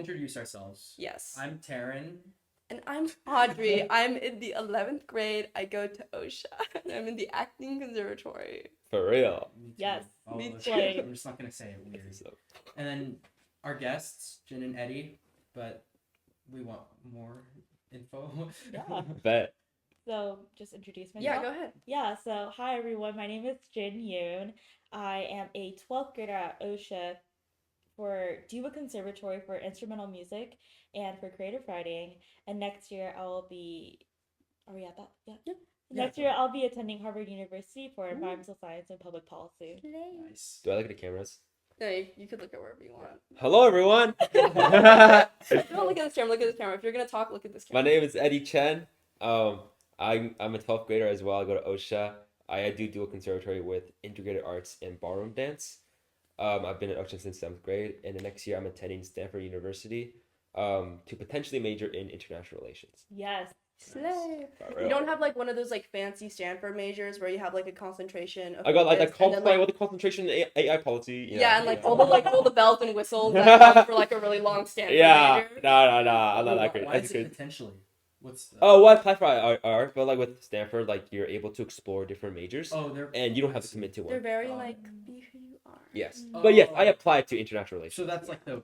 introduce ourselves. Yes. I'm Taryn. And I'm Audrey. I'm in the 11th grade. I go to OSHA. I'm in the acting conservatory. For real. Me too. Yes, All me of us. too. I'm just not gonna say it weird. So, And then our guests, Jiin and Eddie, but we want more info. Yeah. bet. So just introduce myself. Yeah, go ahead. Yeah, so hi everyone. My name is Jiin. I am a 12th grader at OSHA do a conservatory for instrumental music and for creative writing. And next year I will be are we at that? Yeah. Yeah. Next year I'll be attending Harvard University for environmental science and public policy. Nice. Do I look at the cameras? No, you could look at wherever you want. Hello, everyone. Don't look at this camera. Look at this camera. If you're gonna talk, look at this My camera. name is Eddie Chen. I'm a 12th grader as well. I go to OSHA. I do a conservatory with integrated arts and ballroom dance. I've been at OSHA since 7th grade, and the next year I'm attending Stanford University to potentially major in international relations. Yes. Slay. For You real. don't have like one of those like fancy Stanford majors where you have like a concentration of I got like that focus, and then, comply with the concentration in AI policy. yeah, and like yeah. all the bells and whistles that come for like a really long Stanford Yeah, major. no, I'm not that great. Why That's is it good. potentially? What's the... Oh, well, I applied for art, but like with Stanford, like you're able to explore different majors, Oh, they're... and you don't have to commit to They're one. very Oh. like be who you are. Yes, Oh. but yes, I applied to international relations. So that's like the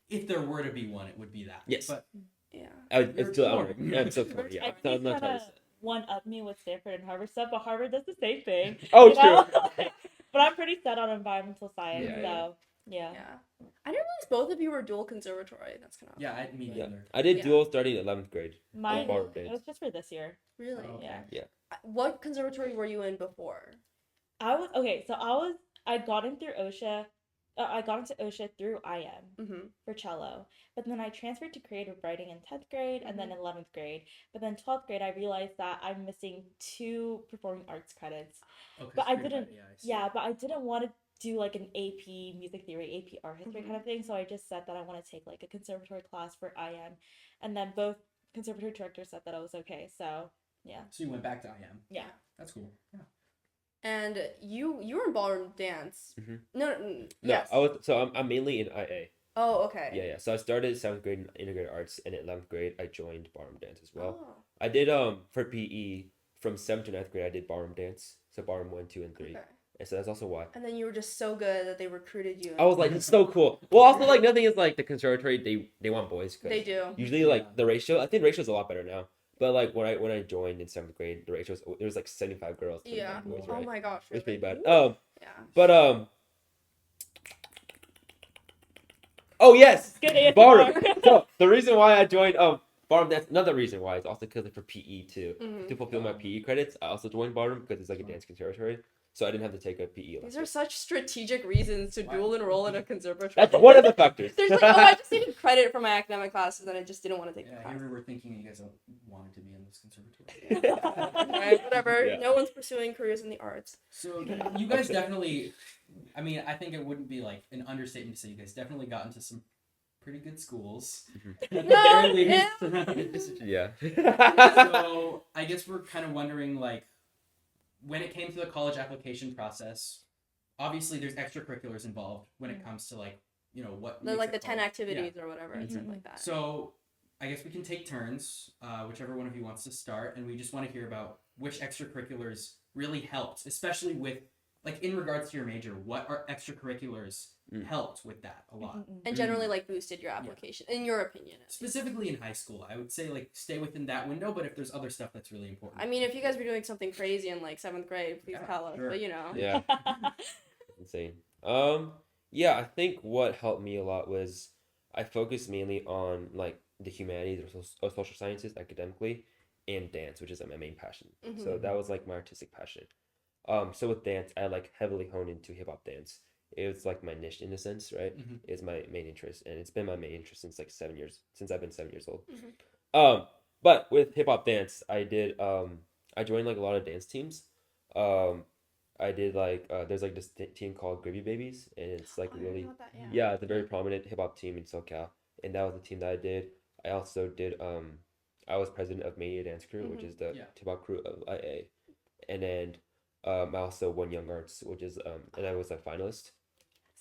if there were to be one, it would be that. Yes. But Yeah. It's still, exploring. I'm still exploring. Yeah, I I'm think not trying to say. one up me with Stanford and Harvard stuff, but Harvard does the same thing. Oh, you know? true. But I'm pretty set on environmental science, Yeah, so yeah. Yeah. I didn't realize both of you were dual conservatory. That's kind of yeah, me Yeah, neither. I did Yeah. dual starting in 11th grade. Mine ballroom it dance. was just for this year. really. Oh, okay. Yeah. What conservatory were you in before? I got in through OSHA. I got into OSHA through IM Mm-hmm. for cello, but then I transferred to creative writing in 10th grade and then 11th grade. But then 12th grade, I realized that I'm missing 2 performing arts credits. Oh, 'cause But I creative didn't- writing, I see. Yeah, but I didn't want to do like an AP music theory, AP art history Mhm. kind of thing. So I just said that I want to take like a conservatory class for IM, and then both conservatory directors said that I was okay. So yeah, So you went back to IM. yeah. That's cool. Yeah. And you were in ballroom dance. Mhm. No, No, yes. I'm mainly in IA. Oh, okay. Yeah. So I started 7th grade in integrated arts, and in 11th grade I joined ballroom dance as well. Oh, I did for PE from 7th to 9th grade. I did ballroom dance, so ballroom 1, 2, and 3, okay. and so that's also why. And then you were just so good that they recruited you. I was like, it's so cool. Well, also like nothing is like the conservatory. They want boys. 'Cause They do. Usually, Yeah. like the ratio, I think the ratio is a lot better now. But like when I joined in 7th grade, the ratio there was like 75 girls. 25 Yeah. boys, Oh right? my gosh. It was pretty really? bad. Yeah. But oh yes, Good ASMR. ballroom. So the reason why I joined ballroom dance, another reason why is also because for PE too. Mhm. To fulfill my PE credits, I also joined ballroom because it's like a dance conservatory. So I didn't have to take a PE These lesson. are such strategic reasons to dual enroll in a conservatory. That's one of the factors. There's like, oh, I just needed credit for my academic classes, and I just didn't want to take the Yeah, class. here we were thinking you guys wanted to be in this conservatory. Alright, whatever. Yeah. No one's pursuing careers in the arts. So you guys definitely, I mean, I think it wouldn't be like an understatement to say you guys definitely got into some pretty good schools. At the No, very least. Yeah. So I guess we're kind of wondering, like, when it came to the college application process, obviously there's extracurriculars involved when it comes to like, you know, what They're makes like it the 10 college. activities or whatever, and stuff Mhm. like that. So I guess we can take turns, whichever one of you wants to start, and we just want to hear about which extracurriculars really helped, especially with, like, in regards to your major, what are extracurriculars helped with that a lot? And generally, like, boosted your application, in your opinion. Specifically in high school, I would say, like, stay within that window, but if there's other stuff that's really important. I mean, if you guys were doing something crazy in, like, 7th grade, please Yeah, tell us. sure. But, you know. Yeah. Insane. Yeah, I think what helped me a lot was I focused mainly on like the humanities or social sciences academically and dance, which is like my main passion. Mhm. So that was like my artistic passion. So with dance, I like heavily honed into hip hop dance. It was like my niche in a sense, right? Mhm. It's my main interest, and it's been my main interest since like 7 years, since I've been 7 years old. Mhm. But with hip hop dance, I joined like a lot of dance teams. I did like there's like this team called Gravy Babies, and it's like Oh, I really know that, yeah. yeah, it's a very prominent hip hop team in SoCal, and that was the team that I did. I also did I was president of Mania Dance Crew, which is the Yeah. hip hop crew of IA, and then I also won Young Arts, which is and I was a finalist,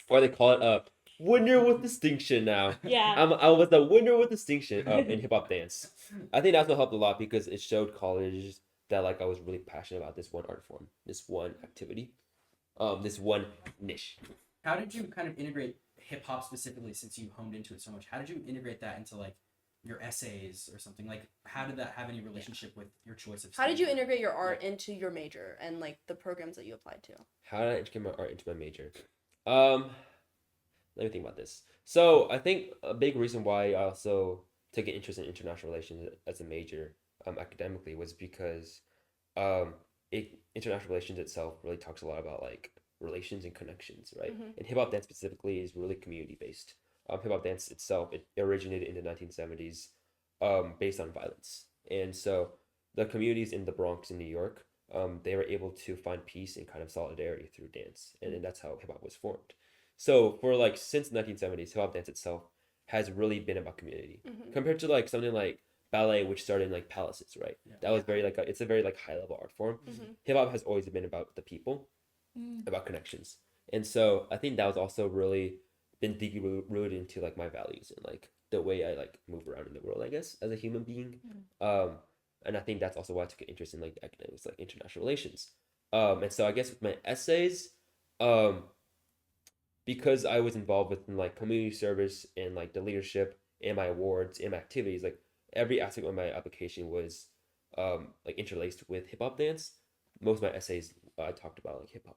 or they call it winner with distinction now. Yeah. I was the winner with distinction in hip hop dance. I think that's what helped a lot because it showed colleges that like I was really passionate about this one art form, this one activity, this one niche. How did you kind of integrate hip hop specifically, since you honed into it so much? How did you integrate that into like your essays or something? Like, how did that have any relationship with your choice of? How did you study? integrate your art into your major and like the programs that you applied to? How did I integrate my art into my major? Let me think about this. So I think a big reason why I also took an interest in international relations as a major academically was because international relations itself really talks a lot about like relations and connections, right? Mhm. And hip hop dance specifically is really community based. Hip hop dance itself, it originated in the 1970s, based on violence, and so the communities in the Bronx in New York, they were able to find peace and kind of solidarity through dance, and then that's how hip hop was formed. So for like since the 1970s, hip hop dance itself has really been about community Mhm. compared to like something like ballet, which started in like palaces, right? Yeah. That was very like it's a very like high level art form. Mhm. Hip hop has always been about the people, about connections, and so I think that was also really been deeply rooted into like my values and like the way I like move around in the world, I guess, as a human being. And I think that's also why I took an interest in like academics, like international relations. And so I guess with my essays, um, because I was involved with like community service and like the leadership and my awards and my activities, like every aspect of my application was like interlaced with hip hop dance. Most of my essays I talked about like hip hop.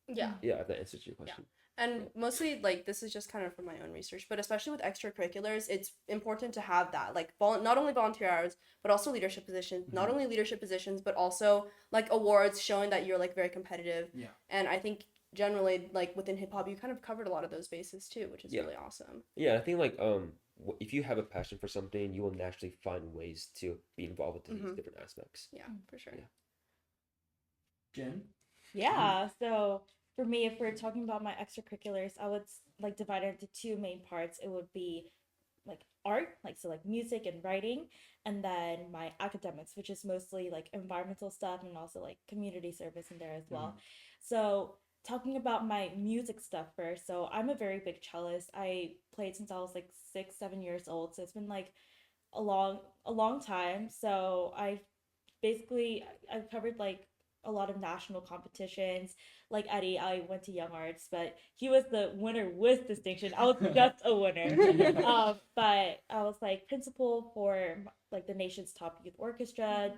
Yeah. Yeah, if that answers your question. And mostly, like, this is just kind of from my own research, but especially with extracurriculars, it's important to have that, like, not only volunteer hours, but also leadership positions. Not only leadership positions, but also, like, awards showing that you're, like, very competitive. Yeah. And I think generally, like, within hip hop, you kind of covered a lot of those bases too, which is really awesome. Yeah, I think like if you have a passion for something, you will naturally find ways to be involved with these different aspects. Yeah, for sure. Yeah. Jen? Yeah, so for me, if we're talking about my extracurriculars, I would like divide it into two main parts. It would be like art, like so like music and writing, and then my academics, which is mostly like environmental stuff and also like community service in there as well. So talking about my music stuff first, so I'm a very big cellist. I played since I was like 6, 7 years old, so it's been like a long time. So I've covered like a lot of national competitions. Like Eddie, I went to Young Arts, but he was the winner with distinction. I was just a winner. But I was like principal for like the nation's top youth orchestra,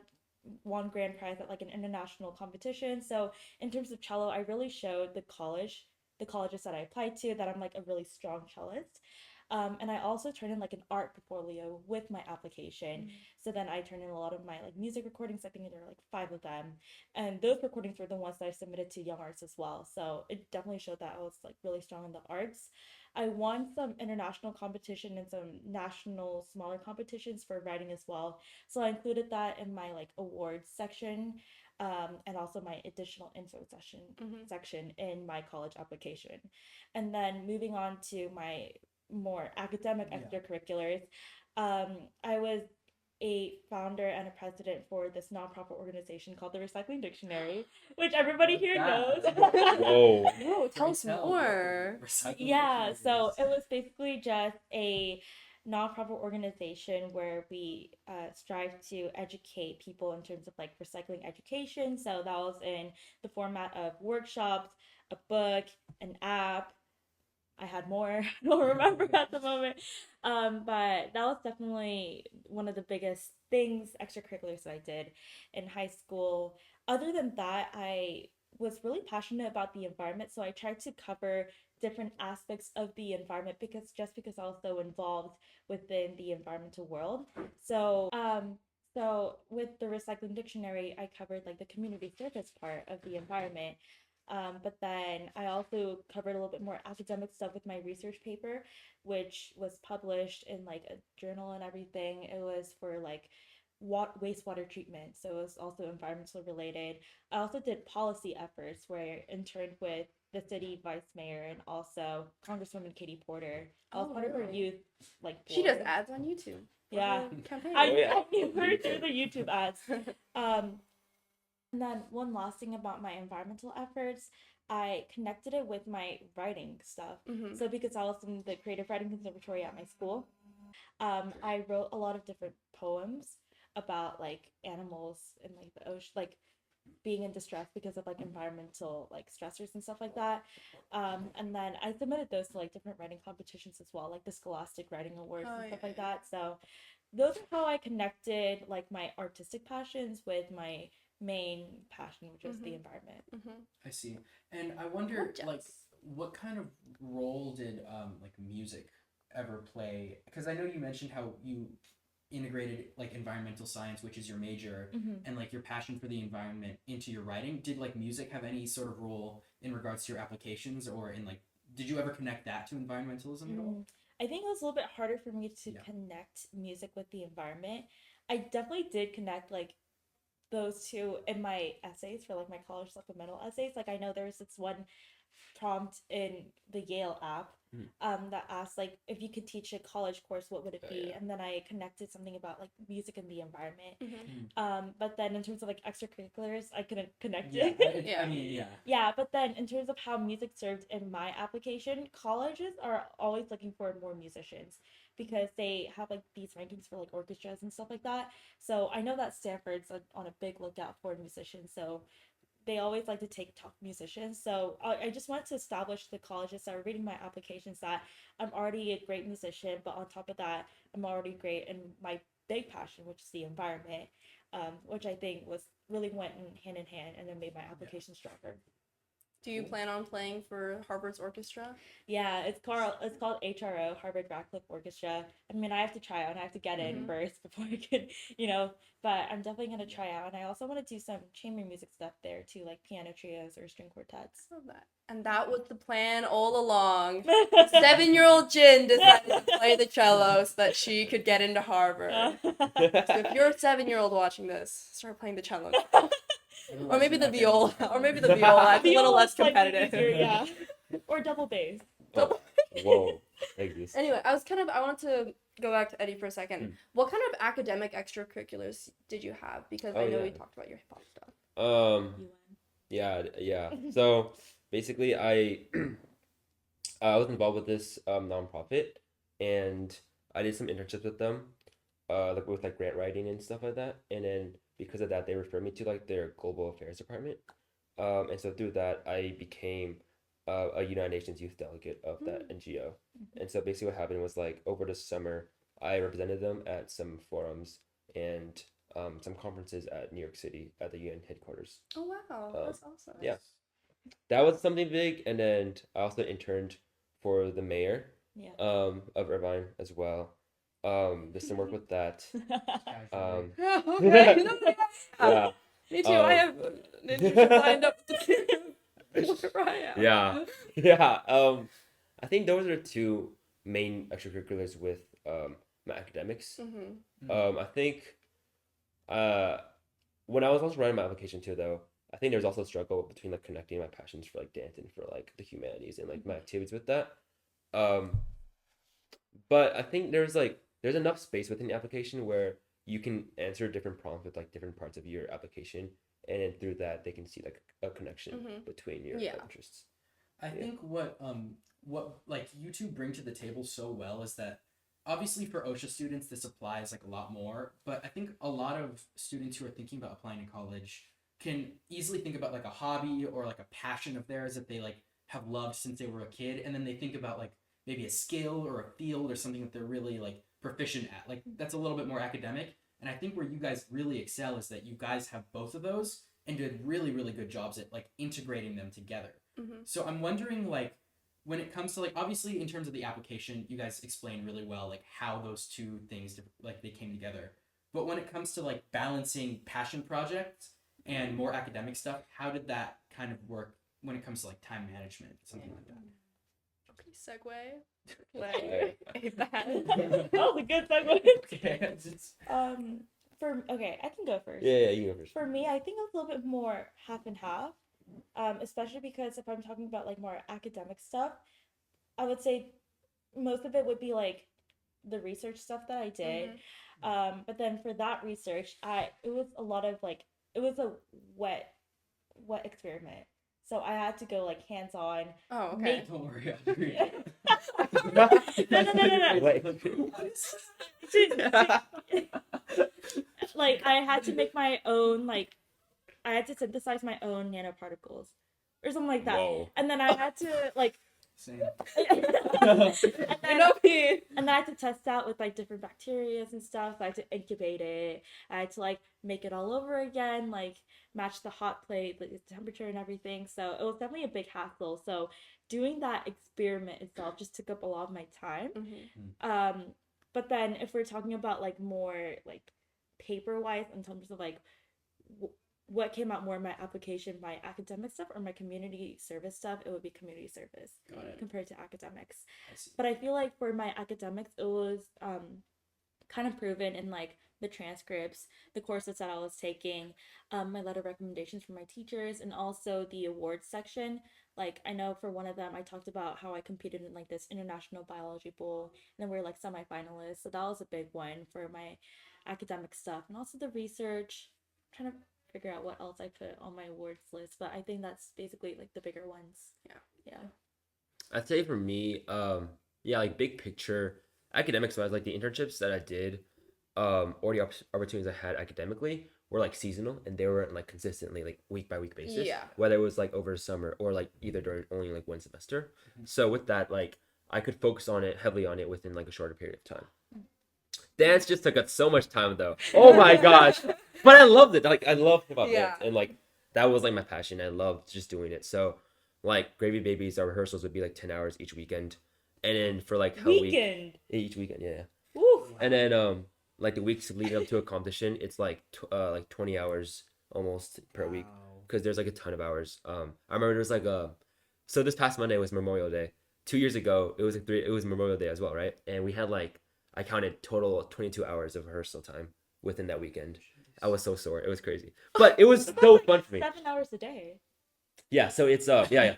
won grand prize at like an international competition. So in terms of cello, I really showed the colleges that I applied to, that I'm like a really strong cellist. And I also turned in like an art portfolio with my application. So then I turned in a lot of my like music recordings. I think there were like 5 of them, and those recordings were the ones that I submitted to Young Arts as well. So it definitely showed that I was like really strong in the arts. I won some international competition and some national smaller competitions for writing as well. So I included that in my like awards section, and also my additional info section in my college application. And then moving on to my more academic extracurriculars, I was a founder and a president for this nonprofit organization called the Recycling Dictionary, which everybody here knows. Whoa. Whoa, tell us more. Yeah, so it was basically just a nonprofit organization where we strive to educate people in terms of like recycling education. So that was in the format of workshops, a book, an app. I had more. I don't remember at the moment. But that was definitely one of the biggest things, extracurriculars that I did in high school. Other than that, I was really passionate about the environment. So I tried to cover different aspects of the environment because I was so involved within the environmental world. So with the recycling dictionary, I covered like the community service part of the environment. But then I also covered a little bit more academic stuff with my research paper, which was published in like a journal and everything. It was for like wastewater treatment, so it was also environmental related. I also did policy efforts where I interned with the city vice mayor and also Congresswoman Katie Porter. I was part of her youth like She does board. ads on YouTube. Yeah. Campaign. I knew her through the YouTube ads. And then one last thing about my environmental efforts, I connected it with my writing stuff. Mm-hmm. So because I was in the creative writing conservatory at my school, I wrote a lot of different poems about like animals and like the ocean, like being in distress because of like environmental like stressors and stuff like that. And then I submitted those to like different writing competitions as well, like the Scholastic Writing Awards Oh, and stuff yeah, like that. So those are how I connected like my artistic passions with my main passion, which is the Mhm. environment. Mm-hmm. I see. And I wonder, like, Jealous. what kind of role did like music ever play? Because I know you mentioned how you integrated like environmental science, which is your major, Mm-hmm. and like your passion for the environment into your writing. Did like music have any sort of role in regards to your applications, or in like, did you ever connect that to environmentalism at all? I think it was a little bit harder for me to Yeah. connect music with the environment. I definitely did connect like those two in my essays for like my college supplemental essays. Like I know there was this one prompt in the Yale app Mhm. that asked like if you could teach a college course, what would it Oh, be? yeah. And then I connected something about like music and the environment. Mm-hmm. But then in terms of like extracurriculars, I couldn't connect Yeah, it. Yeah. I mean, yeah. Yeah, but then in terms of how music served in my application, colleges are always looking for more musicians because they have like these rankings for like orchestras and stuff like that. So I know that Stanford's on a big lookout for musicians. So they always like to take top musicians. So I just wanted to establish to the colleges that are reading my applications that I'm already a great musician, but on top of that, I'm already great in my big passion, which is the environment, which I think was really went in hand and then made my application stronger. Do you plan on playing for Harvard's orchestra? Yeah, it's called HRO, Harvard Radcliffe Orchestra. I mean, I have to try out and I have to get in Mhm. first before I can, but I'm definitely gonna try out. And I also want to do some chamber music stuff there too, like piano trios or string quartets. Love that. And that was the plan all along. 7-year-old Jin decided to play the cello so that she could get into Harvard. So if you're a 7-year-old watching this, start playing the cello now. Or maybe the viola. Or maybe the viola. It's a little less Viola's slightly competitive. easier, yeah. Or double bass. Oh, whoa. Like this. Anyway, I wanted to go back to Eddie for a second. Mm. What kind of academic extracurriculars did you have? Because I Oh, know yeah. we talked about your hip hop stuff. UN. Yeah. So basically, I was involved with this nonprofit, and I did some internships with them, like with like grant writing and stuff like that. And then because of that, they referred me to like their global affairs department. And so through that, I became a United Nations youth delegate of that NGO. And so basically, what happened was like over the summer, I represented them at some forums and some conferences at New York City at the UN headquarters. Oh wow, that's awesome. Yeah. That was something big, and then I also interned for the mayor Yeah. of Irvine as well. Did some work with that. Um, Yeah, okay. yeah, Me too. I have an internship lined up where I am. yeah. I think those are two main extracurriculars with my academics. Mm-hmm. I think when I was also writing my application too, though, I think there's also a struggle between like connecting my passions for like dance and for like the humanities and like my activities with that. Um, but I think there's enough space within the application where you can answer different prompts with like different parts of your application, and then through that they can see like a connection between your Yeah. interests. I think what like you two bring to the table so well is that obviously for OSHA students this applies like a lot more, but I think a lot of students who are thinking about applying to college can easily think about like a hobby or like a passion of theirs that they like have loved since they were a kid, and then they think about like maybe a skill or a field or something that they're really like proficient at. Like that's a little bit more academic. And I think where you guys really excel is that you guys have both of those and did really, really good jobs at like integrating them together. Mm-hmm. So I'm wondering, like, when it comes to like, obviously in terms of the application, you guys explained really well like how those two things like they came together. But when it comes to like balancing passion projects and more academic stuff, how did that kind of work when it comes to like time management, something like that? Okay, segue. Like, a bad. That was a good segue. Okay, it's- Okay, I can go first. Yeah, you go first. For me, I think it's a little bit more half and half. Especially because if I'm talking about like more academic stuff, I would say most of it would be like the research stuff that I did. But then for that research, it was a lot of like it was a wet experiment. So I had to go like hands on. Oh, okay. Make- Don't worry, I'll read it. No. Wait. Like I had to make my own I had to synthesize my own nanoparticles or something like that. Whoa. And then I had to Same. and You know me. then I had to test out with like different bacteria and stuff. I had to incubate it. I had to like make it all over again, like match the hot plate, like the temperature and everything. So it was definitely a big hassle. So doing that experiment itself just took up a lot of my time. Mm-hmm. But then if we're talking about like more like paper wise in terms of like what came out more in my application, my academic stuff or my community service stuff, it would be community service Got it. compared to academics. I see. But I feel like for my academics, it was kind of proven in like the transcripts, the courses that I was taking, my letter of recommendations from my teachers, and also the awards section. Like I know for one of them, I talked about how I competed in like this international biology bowl, and then we are like semifinalists. So that was a big one for my academic stuff, and also the research. I'm trying to figure out what else I put on my awards list, but I think that's basically like the bigger ones. Yeah. I'd say for me, yeah, like big picture, academics wise, like the internships that I did, or the opportunities I had academically were like seasonal and they were like consistently like week by week basis. Yeah. Whether it was like over summer or like either during only like one semester. So with that, like I could focus on it heavily on it within like a shorter period of time. Dance just took up so much time though. Oh my gosh. But I loved it. Like I love hip hop Yeah. dance and like that was like my passion. I loved just doing it. So like Gravy Babies, our rehearsals would be like 10 hours each weekend. And then for like Hell Weekend. Week, each weekend, yeah. Woo. And then like the weeks leading up to a competition, it's like 20 hours almost per week Wow. because there's like a ton of hours. I remember there was like so this past Monday was Memorial Day. 2 years ago, it was Memorial Day as well, right? And we had like I counted total 22 hours of rehearsal time within that weekend. I was so sore. It was crazy. But it was so fun for me. 7 hours a day. Yeah, so it's yeah,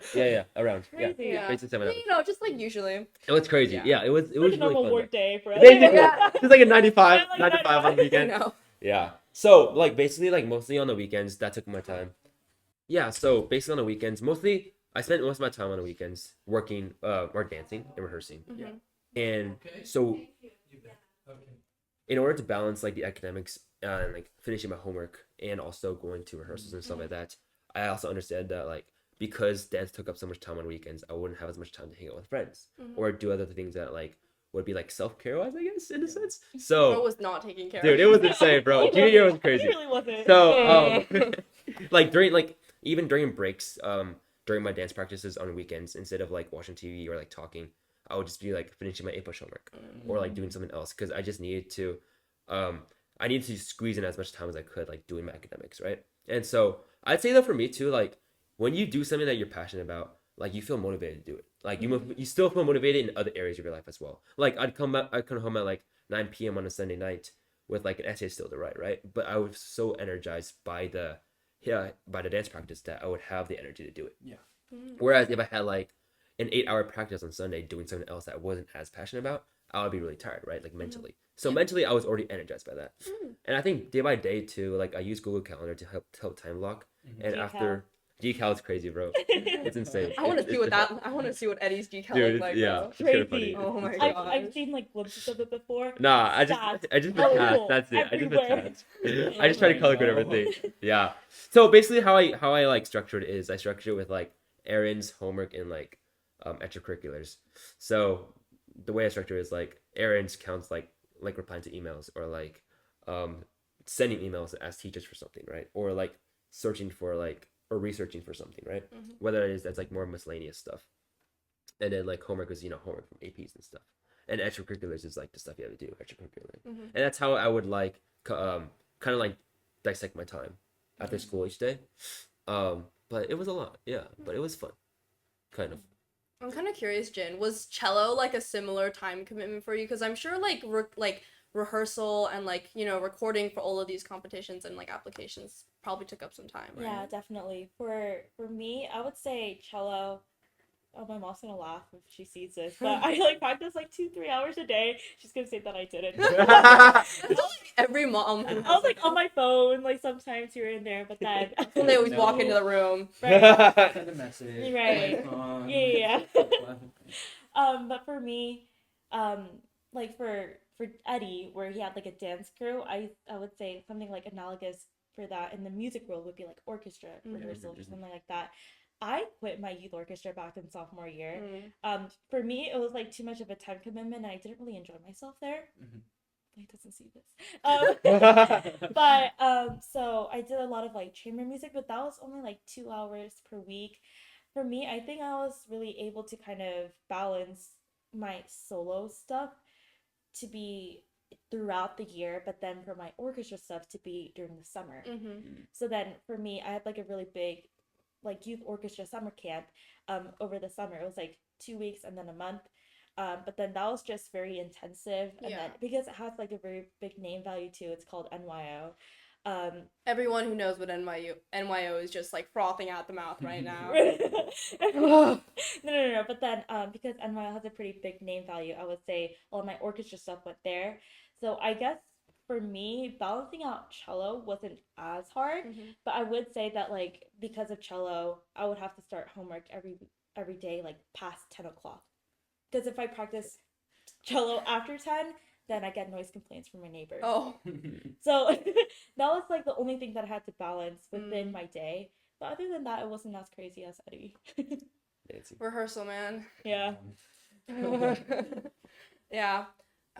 around. Yeah. Crazy. Yeah. Basically 7 hours. You know, just like usually. It was crazy. Yeah. Yeah, it was Like really a normal fun. work day for us. Basically, Yeah. it's like a 95 Yeah, like 9 to 5 on the You weekend. know. Yeah. So like basically like mostly on the weekends that took my time. Yeah, so basically on the weekends, mostly I spent most of my time on the weekends working or dancing and rehearsing. Mhm. And so in order to balance like the academics and like finishing my homework and also going to rehearsals and stuff like that, I also understand that like because dance took up so much time on weekends, I wouldn't have as much time to hang out with friends or do other things that like would be like self-care wise, I guess, in a sense. Bro So was not taking care dude, of it was insane, bro. He Junior year was wasn't. crazy. He really wasn't. So like even during breaks, during my dance practices on weekends, instead of like watching TV or like talking, I would just be like finishing my A-push homework or like doing something else because I just needed to I needed to squeeze in as much time as I could like doing my academics, right? And so I'd say that for me too, like when you do something that you're passionate about, like you feel motivated to do it. Like you still feel motivated in other areas of your life as well. Like I'd come home at like 9 p.m. on a Sunday night with like an essay still to write, right? But I was so energized by the dance practice that I would have the energy to do it. Yeah. Whereas if I had like an 8-hour practice on Sunday doing something else that I wasn't as passionate about, I would be really tired, right? Like mentally. So mentally, I was already energized by that. And I think day by day too, like I use Google Calendar to help time block. And GCal. after GCal is crazy, bro. It's insane. I want to see what It's- that. I want to see what Eddie's GCal Dude, looks like. yeah, Bro. it's kind of Crazy. funny. Oh my I've god. seen like glimpses of it before. Nah, I Stats just all That's it. I just everywhere. task. I just try to color code everything. Yeah. So basically, how I like structured it is I structured it with like errands, homework, and like extracurriculars. So the way I structure it is like errands counts like replying to emails or like sending emails as teachers for something, right? Or like searching for like or researching for something, right? Whether it is that's like more miscellaneous stuff. And then like homework is homework from APs and stuff. And extracurriculars is like the stuff you have to do extracurricular. And that's how I would like kind of like dissect my time after school each day. But it was a lot, yeah. But it was fun, kind of. I'm kind of curious, Jin. Was cello like a similar time commitment for you? Because I'm sure like rehearsal and like recording for all of these competitions and like applications probably took up some time, right? Yeah, definitely. For me, I would say cello oh, my mom's gonna laugh if she sees this, but I like practice like 2-3 hours a day. She's gonna say that I didn't. That's like every mom. I was like on my phone, like sometimes here and there, but then When they always No. walk into the room. right. Send a message. Right. my phone. Yeah. But for me, like for Eddie, where he had like a dance crew, I would say something like analogous for that in the music world would be like orchestra rehearsals or something like that. I quit my youth orchestra back in sophomore year. For me, it was like too much of a time commitment, and I didn't really enjoy myself there. He doesn't see this. But so I did a lot of like chamber music, but that was only like 2 hours per week. For me, I think I was really able to kind of balance my solo stuff to be throughout the year, but then for my orchestra stuff to be during the summer. So then for me, I had like a really big like youth orchestra summer camp over the summer. It was like 2 weeks and then a month. But then that was just very intensive, and then because it has like a very big name value too, it's called NYO. Everyone who knows what NYO is just like frothing at the mouth right now. No. But then because NYO has a pretty big name value, I would say all my orchestra stuff went there. So I guess for me, balancing out cello wasn't as hard, but I would say that like because of cello, I would have to start homework every day like past 10 o'clock. Because if I practice cello after 10, then I get noise complaints from my neighbors. Oh. So that was like the only thing that I had to balance within my day. But other than that, it wasn't as crazy as Eddie. Rehearsal, man. Yeah. Yeah.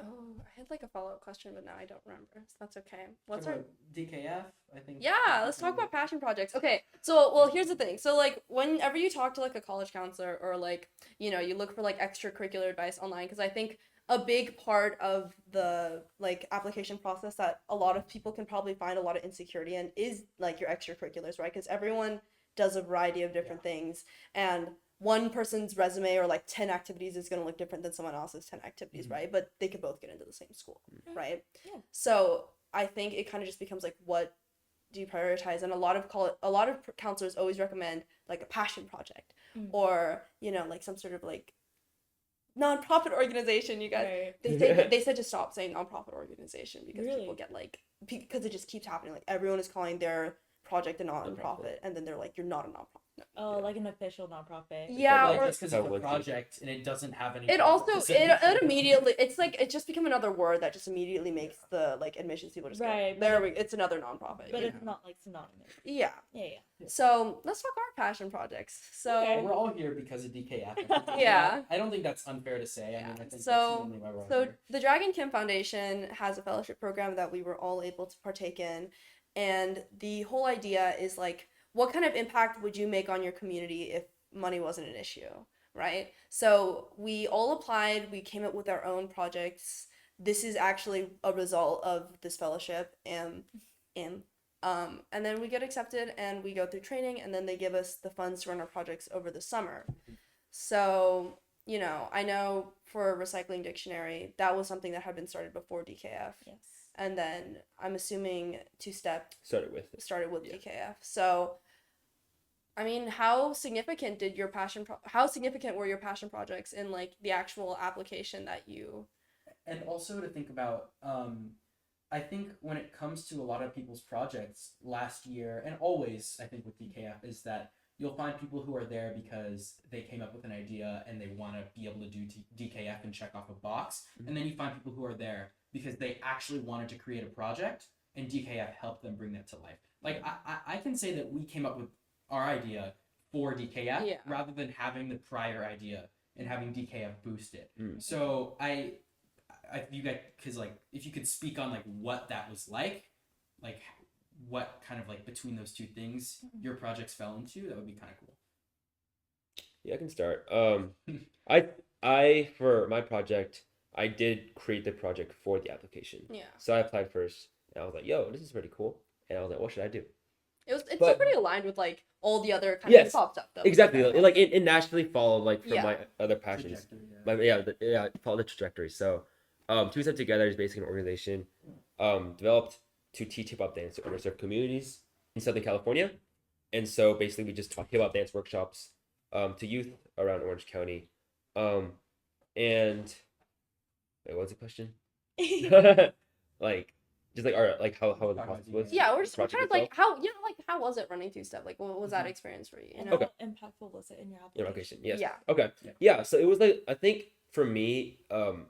Oh, I had like a follow-up question, but now I don't remember. So that's okay. What's our DKF? I think. Yeah, let's talk about passion projects. Okay, so well, here's the thing. So like, whenever you talk to like a college counselor or like, you know, you look for like extracurricular advice online, because I think a big part of the like application process that a lot of people can probably find a lot of insecurity in is like your extracurriculars, right? Because everyone does a variety of different things, and one person's resume or like 10 activities is going to look different than someone else's 10 activities, right? But they could both get into the same school, right? Yeah. So I think it kind of just becomes like, what do you prioritize? And a lot of counselors always recommend like a passion project or, you know, like some sort of like nonprofit organization. You guys, they said to stop saying nonprofit organization because people get like, because it just keeps happening. Like everyone is calling their project a nonprofit, and then they're like, you're not a nonprofit. Oh, like an official nonprofit. Yeah, like, or just because it's a project and it doesn't have any. It also it immediately, it's like it just become another word that just immediately makes the like admissions people just go, there we, it's another nonprofit. But it's not like synonymous. Yeah. Yeah. So let's talk our passion projects. So we're all here because of DKF. Yeah. I don't think that's unfair to say. I mean, I think so that's mainly why we're all so here. the Dragon Kim Foundation has a fellowship program that we were all able to partake in, and the whole idea is like, what kind of impact would you make on your community if money wasn't an issue, right? So we all applied, we came up with our own projects. This is actually a result of this fellowship, and then we get accepted and we go through training, and then they give us the funds to run our projects over the summer. So, you know, I know for Recycling Dictionary, that was something that had been started before DKF. Yes. And then I'm assuming Two Step started with DKF. So, I mean, how significant were your passion projects in like the actual application that you? And also to think about, I think when it comes to a lot of people's projects last year, and always I think with DKF, is that you'll find people who are there because they came up with an idea and they want to be able to do DKF and check off a box. And then you find people who are there because they actually wanted to create a project and DKF helped them bring that to life. Like I can say that we came up with our idea for DKF rather than having the prior idea and having DKF boost it. So you guys, because like if you could speak on like what that was like what kind of like between those two things your projects fell into, that would be kind of cool. Yeah, I can start. I for my project, I did create the project for the application. Yeah. So I applied first, and I was like, "Yo, this is pretty cool," and I was like, "What should I do?" It's still pretty aligned with like all the other kind of hip-hop stuff though. Exactly. Like it naturally followed like from my other passions. Followed the trajectory. So, Two Step Together is basically an organization developed to teach hip hop dance to underserved communities in Southern California. And so basically we just taught hip hop dance workshops to youth around Orange County. And wait, what was the question? Like just like how the Talk about process was. GK. Yeah, the we're project kind of itself. like how like how was it running two-step? Like what was that Mhm. experience for you? You And know? Okay. how impactful was it in your Your application? application, yes. Yeah. Okay. Yeah. Yeah. So it was like I think for me,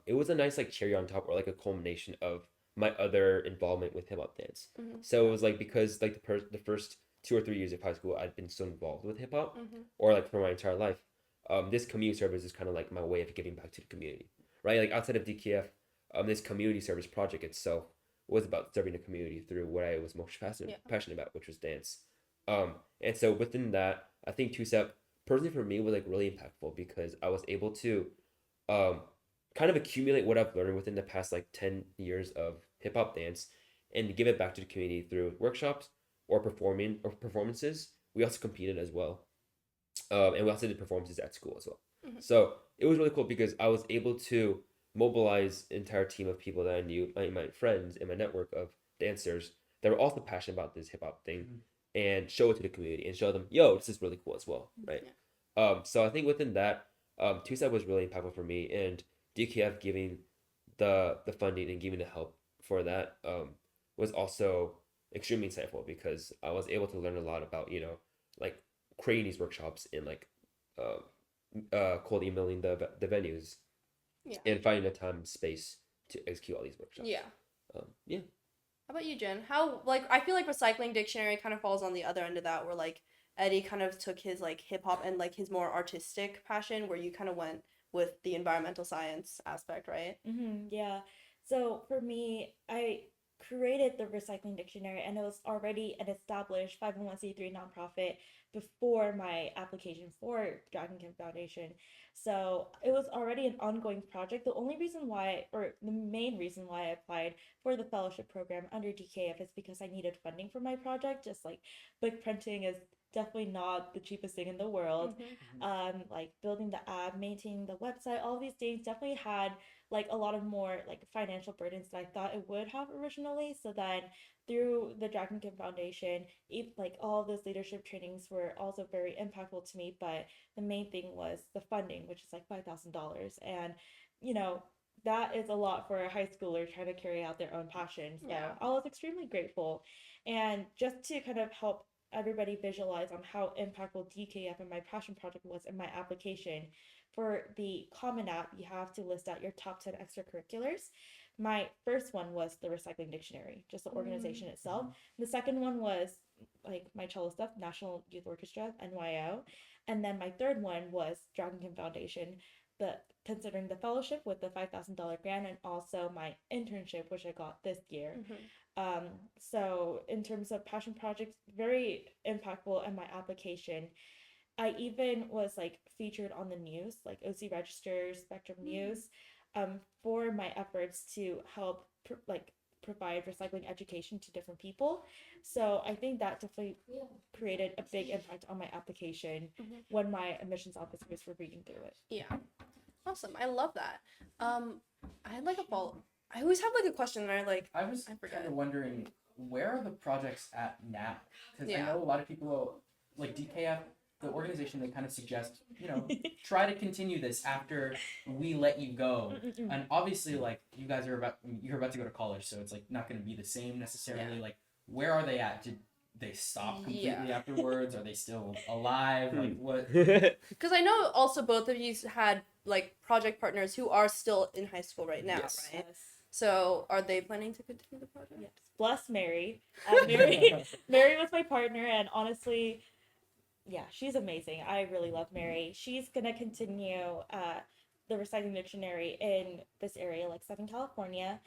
it was a nice like cherry on top or like a culmination of my other involvement with hip hop dance. Mm-hmm. So it was like because like the first 2 or 3 years of high school, I'd been so involved with hip hop, Mm-hmm. or like for my entire life. This community service is kind of like my way of giving back to the community, right? Like outside of DKF, this community service project itself was about serving the community through what I was most passionate about, which was dance. And so within that, I think two step personally for me was like really impactful because I was able to um kind of accumulate what I've learned within the past like 10 years of hip hop dance and give it back to the community through workshops or performances. We also competed as well. And we also did performances at school as well. Mhm. So it was really cool because I was able to mobilize an entire team of people that I knew, my friends and my network of dancers that were also passionate about this hip hop thing, Mhm. and show it to the community and show them, yo, this is really cool as well, right? So I think within that, two step was really impactful for me, and DKF giving the funding and giving the help for that was also extremely insightful because I was able to learn a lot about like creating these workshops and like cold emailing the venues Yeah. and finding the time and space to execute all these workshops. Yeah. Yeah. How about you, Jen? How like I feel like recycling dictionary kind of falls on the other end of that, where like Eddie kind of took his like hip hop and like his more artistic passion, where you kind of went with the environmental science aspect, right? Yeah. So for me, I created the Recycling Dictionary, and it was already an established 501(c)(3) nonprofit before my application for Dragon Camp Foundation. So it was already an ongoing project. The only reason why, or the main reason why I applied for the fellowship program under DKF is because I needed funding for my project. Just like book printing is definitely not the cheapest thing in the world. Like building the app, maintaining the website, all these things definitely had like a lot of more like financial burdens than I thought it would have originally. So then through the Dragon Camp Foundation, like all of those leadership trainings were also very impactful to me. But the main thing was the funding, which is like $5,000, and you know that is a lot for a high schooler trying to carry out their own passion. So Yeah. I was extremely grateful, and just to kind of help everybody visualize on how impactful DKF and my passion project was in my application. For the Common App, you have to list out your top 10 extracurriculars. My first one was the Recycling Dictionary, just the organization itself. The second one was like my cello stuff, National Youth Orchestra, NYO. And then my third one was Dragon Camp Foundation, the considering the fellowship with the $5,000 grant, and also my internship, which I got this year. So in terms of passion projects, very impactful in my application. I even was like featured on the news, like OC Register, Spectrum News, for my efforts to help provide recycling education to different people. So I think that definitely created a big impact on my application when my admissions officers were reading through it. Yeah. Awesome. I love that. I had like a follow. I always have like a question that I was I forget. kind of wondering, where are the projects at now? Because I Yeah. know a lot of people, like DKF, the organization, they kind of suggest, try to continue this after we let you go. And obviously, like, you're about to go to college, so it's like not going to be the same necessarily. Yeah. Like, where are they at? Did they stop completely Yeah. afterwards? Are they still alive? Like, what? Because I know also both of you had like project partners who are still in high school right now, Yes. right? So are they planning to continue the project? Yes. Bless Mary. Mary was my partner, and honestly, yeah, she's amazing. I really love Mary. She's gonna continue the Recycling Dictionary in this area, like Southern California.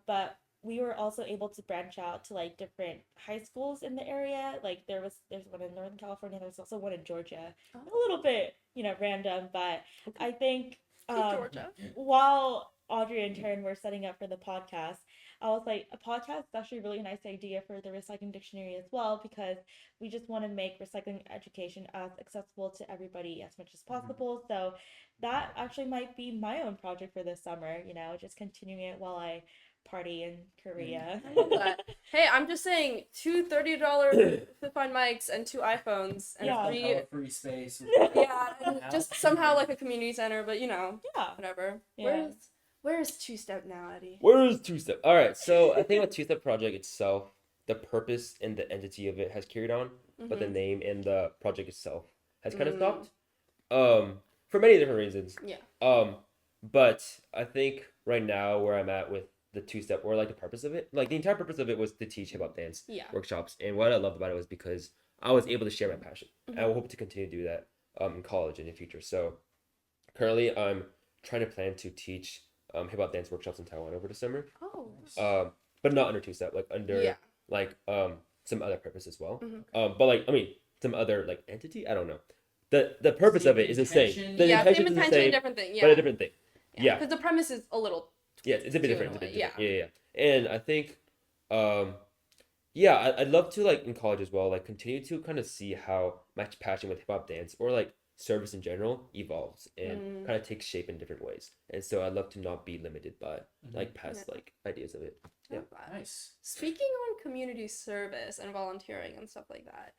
But we were also able to branch out to like different high schools in the area. Like there's one in Northern California. There's also one in Georgia. Oh. A little bit, random, but I think Georgia. while Audrey and Taryn were setting up for the podcast, I was like, a podcast is actually a really nice idea for the Recycling Dictionary as well, because we just want to make recycling education as accessible to everybody as much as possible. So that actually might be my own project for this summer, just continuing it while I party in Korea. I love that. Hey, I'm just saying, two $30 Fifine mics and 2 iPhones and Yeah. three. Free space. Yeah, and just somehow like a community center, but Yeah. whatever. Yeah. Where's Two Step now, Eddie? Where is Two Step? All right, so I think with Two Step project itself, the purpose and the entity of it has carried on, but the name and the project itself has kind of stopped. For many different reasons. Yeah. But I think right now where I'm at with the Two Step, or like the purpose of it, like the entire purpose of it was to teach hip hop dance workshops, and what I loved about it was because I was able to share my passion. And I hope to continue to do that in college in the future. So currently, I'm trying to plan to teach hip hop dance workshops in Taiwan over the summer. Oh. But not under Two Step, like under like some other purpose as well. But like I mean some other like entity. I don't know. The purpose Same of it is the same. intention. The Yeah, same intention is the intention, same, different thing. Yeah. but a different thing. Yeah. Because the premise is a little. Yeah, it's a bit Too different. It's a bit annoying, different. Yeah. And I think, I'd love to like in college as well, like continue to kind of see how my passion with hip hop dance or like service in general evolves and kind of takes shape in different ways. And so I'd love to not be limited by like past like ideas of it. Yeah. Nice. Speaking on community service and volunteering and stuff like that,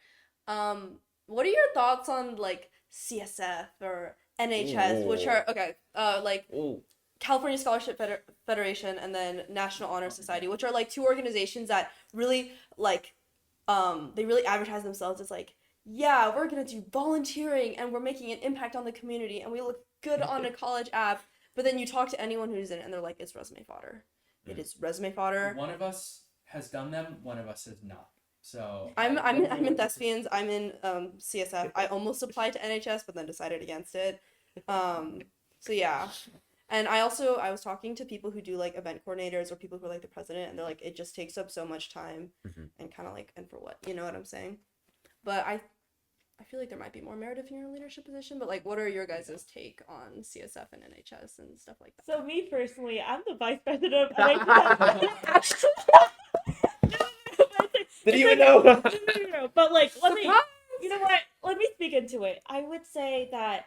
what are your thoughts on like CSF or NHS, which are like Ooh. California Scholarship Federation and then National Honor Society, which are like 2 organizations that really like they really advertise themselves as like, yeah, we're gonna do volunteering and we're making an impact on the community and we look good on a college app. But then you talk to anyone who's in it and they're like, it's resume fodder. It is resume fodder. One of us has done them. One of us has not. So I'm in Thespians. I'm in CSF. I almost applied to NHS, but then decided against it. So yeah, and I was talking to people who do like event coordinators or people who are like the president, and they're like, it just takes up so much time, and kind of like, and for what? You know what I'm saying? But I feel like there might be more merit if you're in a leadership position. But like, what are your guys' take on CSF and NHS and stuff like that? So me personally, I'm the vice president of NHS. Didn't even know. No. But like, Surprise! you know what? Let me speak into it. I would say that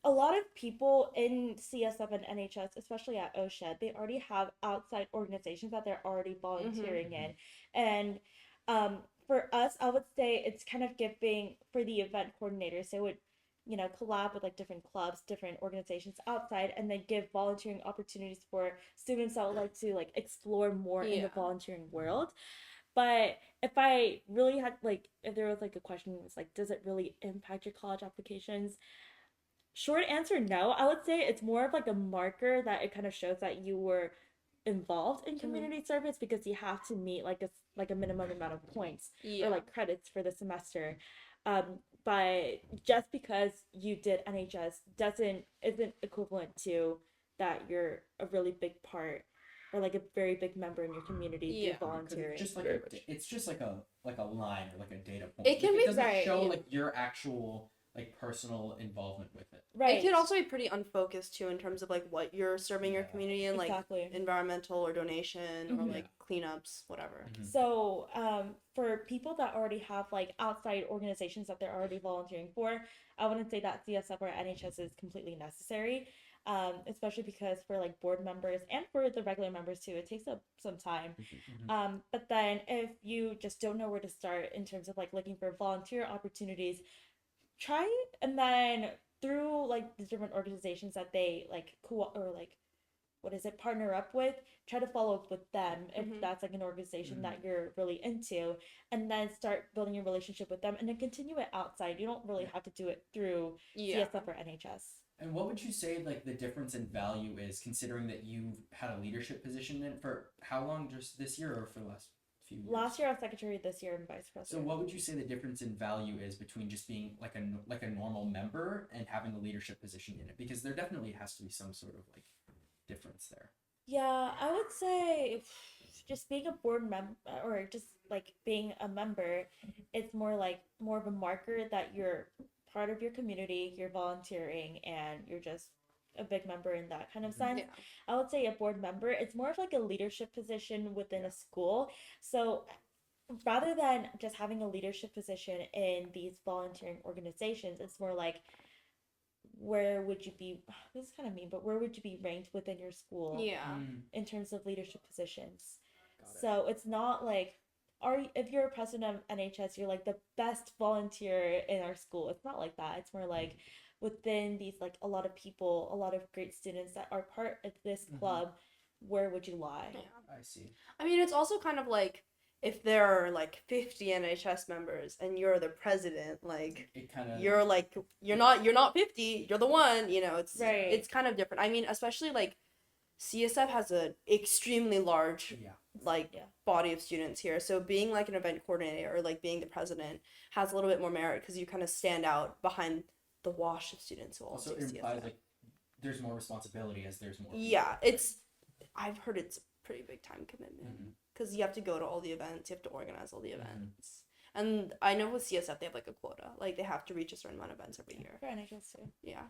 a lot of people in CSF and NHS, especially at OSHA, they already have outside organizations that they're already volunteering in. And for us, I would say it's kind of giving for the event coordinators. They would, collab with like different clubs, different organizations outside, and then give volunteering opportunities for students that would like to like explore more in the volunteering world. But if I really had like, if there was like a question, it's like, does it really impact your college applications? Short answer, no. I would say it's more of like a marker that it kind of shows that you were involved in community service because you have to meet like a minimum amount of points or like credits for the semester. But just because you did NHS isn't equivalent to that you're a really big part or like a very big member in your community through volunteering. It's just like a line or like a data point. It can be it doesn't show like your actual like personal involvement with it. Right. It can also be pretty unfocused too in terms of like what you're serving your community in, like environmental or donation or like cleanups, whatever. So for people that already have like outside organizations that they're already volunteering for, I wouldn't say that CSF or NHS is completely necessary. Especially because for like board members and for the regular members too, it takes up some time. But then if you just don't know where to start in terms of like looking for volunteer opportunities, try it, and then through like the different organizations that they like partner up with, try to follow up with them if that's like an organization that you're really into, and then start building a relationship with them and then continue it outside. You don't really have to do it through CSF or NHS. And what would you say like the difference in value is, considering that you've had a leadership position in for how long, just this year or for the last few years? Last year I was secretary, this year I'm vice president. So what would you say the difference in value is between just being like a normal member and having a leadership position in it? Because there definitely has to be some sort of like difference there. Yeah, I would say just being a board member or just like being a member, it's more of a marker that you're part of your community, you're volunteering, and you're just a big member in that kind of sense. I would say a board member, it's more of like a leadership position within a school. So rather than just having a leadership position in these volunteering organizations, it's more like where would you be, this is kind of mean, but where would you be ranked within your school Yeah. in terms of leadership positions? Got it. So it's not like, if you're a president of NHS, you're like the best volunteer in our school. It's not like that. It's more like within these, like, a lot of people, a lot of great students that are part of this club, where would you lie? Yeah. I see. I mean, it's also kind of like if there are like 50 NHS members and you're the president, like It kind of. you're like you're not 50, you're the one, it's Right. it's kind of different. I mean, especially like CSF has a extremely large Yeah. like Yeah. body of students here. So being like an event coordinator or like being the president has a little bit more merit because you kind of stand out behind the wash of students who Also, also it do implies CSF. like there's more responsibility as there's more. Yeah, I've heard it's a pretty big time commitment because you have to go to all the events, you have to organize all the events. And I know with CSF they have like a quota, like they have to reach a certain amount of events every year. For NHS too. Yeah.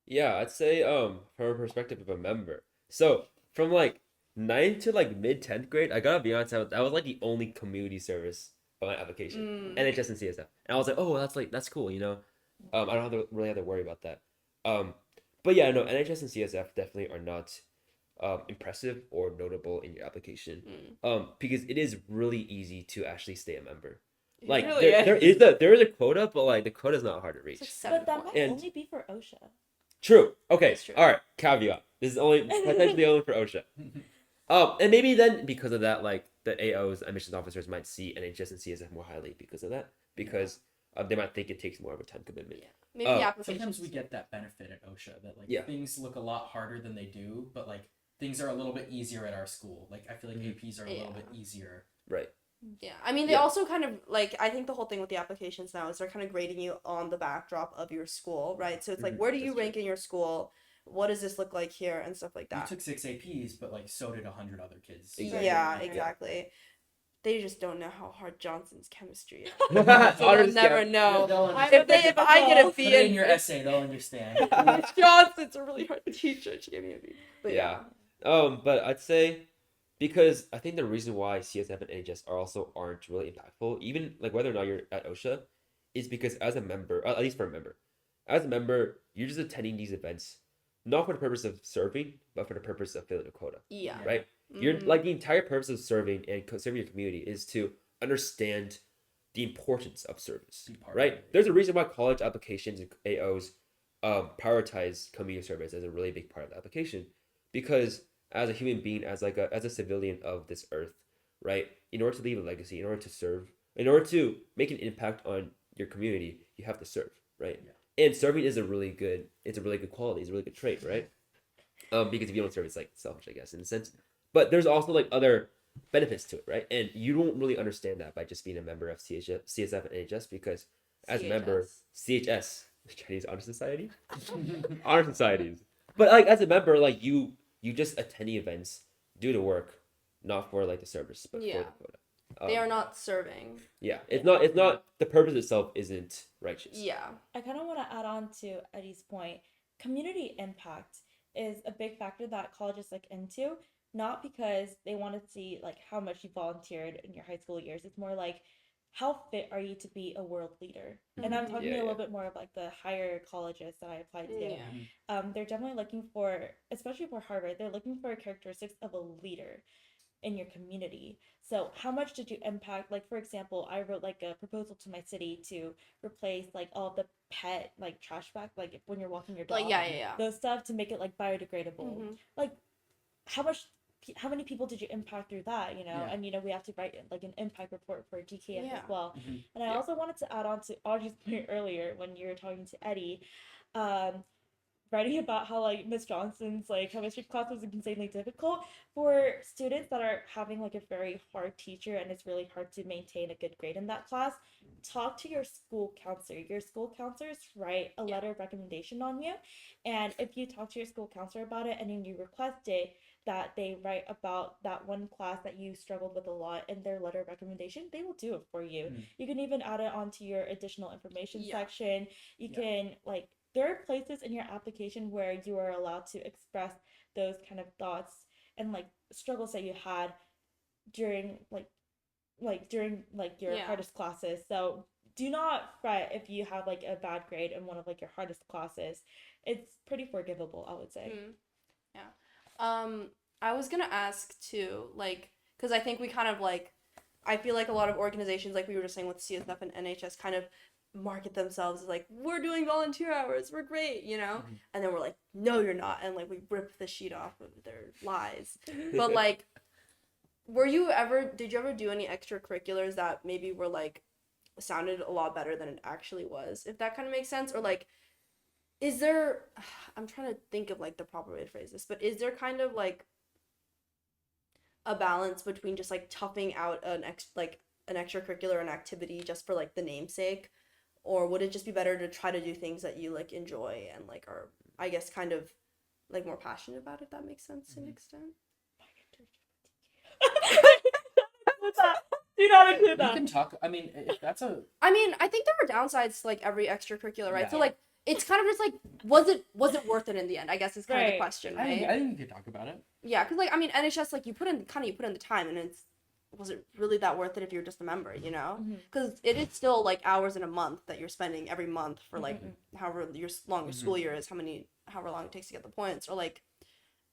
Yeah, I'd say from a perspective of a member. So from like 9th to like mid 10th grade, I gotta be honest, that was like the only community service on my application, NHS and CSF, and I was like, oh, that's cool, I don't really have to worry about that. But yeah, no, NHS and CSF definitely are not impressive or notable in your application, because it is really easy to actually stay a member. Like Really there is a quota, but like the quota is not hard to reach. It's like 7 But that points. might And- only be for OSHA. True. Okay. That's true. All right. Caveat. This is only potentially only for OSHA. And maybe then because of that, like the AOs, admissions officers might see NHS and CSF more highly because of that, because they might think it takes more of a time commitment. Yeah. Maybe the applications. Sometimes we get that benefit at OSHA that like Yeah. things look a lot harder than they do, but like things are a little bit easier at our school. Like I feel like APs are a little bit easier. Right. Yeah, I mean, they Yeah. also kind of, like, I think the whole thing with the applications now is they're kind of grading you on the backdrop of your school, right? So it's like, where do you That's rank in your school? What does this look like here? And stuff like You that. took 6 APs, but like so did 100 other kids. Exactly. Yeah, Yeah. exactly. They just don't know how hard Johnson's chemistry is. Honors So they'll gap. never know. They'll If I get a Put B it in in your essay, they'll understand. Johnson's a really hard teacher. She gave me a B. But Yeah. But I'd say because I think the reason why CSF and NHS aren't really impactful, even like whether or not you're at OSHA, is because as a member, at least for a member, as a member, you're just attending these events not for the purpose of serving, but for the purpose of filling a quota, Yeah. right? You're like the entire purpose of serving and serving your community is to understand the importance of service, Be part of right? it. There's a reason why college applications and AOs prioritize community service as a really big part of the application, because as a human being, as a civilian of this earth, right? In order to leave a legacy, in order to serve, in order to make an impact on your community, you have to serve, right? Yeah. And serving is a really good quality, it's a really good trait, right? Because if you don't serve, it's like selfish, I guess, in a sense. But there's also like other benefits to it, right? And you don't really understand that by just being a member of CSF and NHS, because as a member, CHS, Chinese Honor Society, honor societies. But like as a member, like you just attend the events, do the work, not for like the service, but Yeah. for the quota. They are not serving. Yeah, it's not the purpose itself isn't righteous. Yeah. I kind of want to add on to Eddie's point. Community impact is a big factor that colleges look into, not because they want to see like how much you volunteered in your high school years. It's more like how fit are you to be a world leader? And I'm talking Yeah, a little yeah. bit more of like the higher colleges that I applied to. Yeah. They're definitely looking for, especially for Harvard, they're looking for characteristics of a leader in your community. So how much did you impact? Like, for example, I wrote like a proposal to my city to replace like all of the pet like trash bags, like when you're walking your dog, Like, yeah. those stuff, to make it like biodegradable. Mhm. Like how many people did you impact through that, Yeah. and we have to write like an impact report for GKF Yeah. as well. Mhm. And I Yeah. also wanted to add on to Audrey's point earlier when you were talking to Eddie, writing about how like Miss Johnson's like chemistry class was insanely difficult for students that are having like a very hard teacher, and it's really hard to maintain a good grade in that class. Talk to your school counselor. Your school counselors write a letter of recommendation on you, and if you talk to your school counselor about it and then you request it, that they write about that one class that you struggled with a lot in their letter of recommendation, they will do it for you. You can even add it onto your additional information Yeah. section. You can like, there are places in your application where you are allowed to express those kind of thoughts and like struggles that you had during during your Yeah. hardest classes. So do not fret if you have like a bad grade in one of like your hardest classes. It's pretty forgivable, I would say. Yeah. I was gonna ask too, like, because I think we kind of like, I feel like a lot of organizations, like we were just saying with CSF and NHS, kind of market themselves as like, we're doing volunteer hours, we're great, you know? Mhm. And then we're like, no, you're not. And like, we rip the sheet off of their lies. But like, did you ever do any extracurriculars that maybe were like, sounded a lot better than it actually was, if that kind of makes sense? Or like, is there, I'm trying to think of like the proper way to phrase this, but is there kind of like a balance between just like toughing out an extracurricular an activity just for like the namesake, or would it just be better to try to do things that you like enjoy and like are, I guess, kind of like more passionate about, if that makes sense to an extent? Do not include You that. can talk. I mean, if that's a I mean, I think there are downsides to like every extracurricular, right? Yeah. So like it's kind of just like, was it worth it in the end, I guess, is kind of the Right. question, I right? think you could talk about it. Yeah, because like I mean NHS, like you put in the time, and was it really that worth it if you're just a member, you know? Mhm. Because it is still like hours in a month that you're spending every month for like Mhm. however long your school year is, however long it takes to get the points. Or like,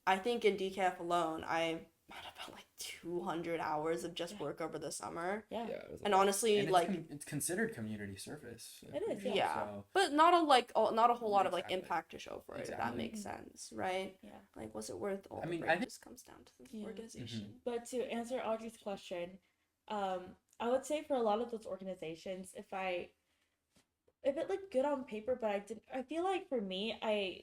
I think in DKF alone, I had about like 200 hours of just work over the summer, Yeah. Yeah, it was and like- honestly, And like it's considered community service. It is, pretty yeah. sure, so- but not a whole lot of like Exactly. impact to show for it, if that Exactly. makes sense, right? Yeah. Like, was it worth all I the mean, break? I think- Just comes down to the Yeah. organization. But to answer Audrey's question, I would say for a lot of those organizations, if it looked good on paper, but I feel like for me,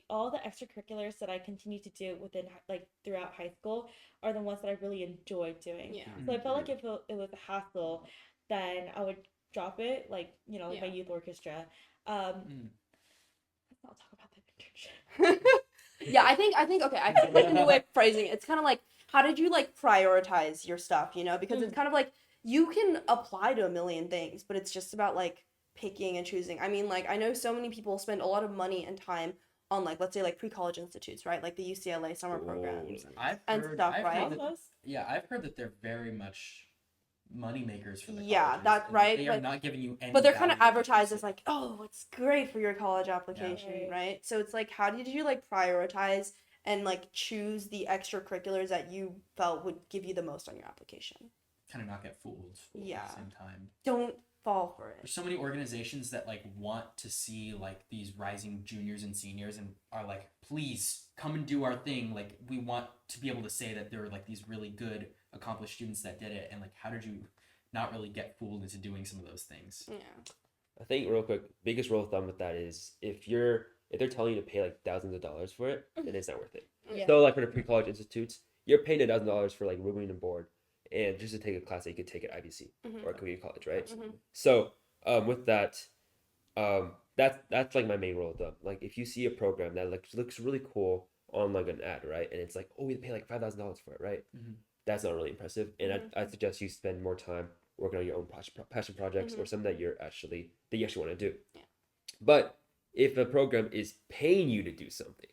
all the extracurriculars that I continue to do within like throughout high school are the ones that I really enjoyed doing. Yeah. So I felt like if it was a hassle, then I would drop it, like, you know, like my Yeah. youth orchestra. Mm. Let's not talk about that internship. Yeah, I think okay, I think like a new way of phrasing it. It's kind of like, how did you like prioritize your stuff, you know? Because it's kind of like you can apply to a million things, but it's just about like picking and choosing. I mean, like I know so many people spend a lot of money and time on like, let's say like pre-college institutes, right? Like the UCLA summer programs. I've And heard, stuff, I've right? heard that, Almost. yeah, I've heard that they're very much money makers for the Yeah, colleges, that- and right, They are but- not giving you any. But they're kind of value advertised to as it. like, oh, it's great for your college application, Right. right? So it's like, how did you like prioritize and like choose the extracurriculars that you felt would give you the most on your application? kind of not get fooled. Yeah. At the same time. Don't fall for There's it. so many organizations that like want to see like these rising juniors and seniors and are like, please come and do our thing. Like we want to be able to say that there were like these really good accomplished students that did it. And like, how did you not really get fooled into doing some of those things? Yeah. I think real quick, biggest rule of thumb with that is if they're telling you to pay like thousands of dollars for it, then it's not worth it. Yeah. So like for the pre-college institutes, you're paying $1,000 for like room and board, and just to take a class that you could take at IBC Mhm. or community college, right? Mhm. So with that, that's like my main rule of thumb. Like if you see a program that like looks really cool on like an ad, right, and it's like, oh, we pay like $5,000 for it, right? Mhm. That's not really impressive, and I suggest you spend more time working on your own passion projects or something that you actually want to do. Yeah. But if a program is paying you to do something,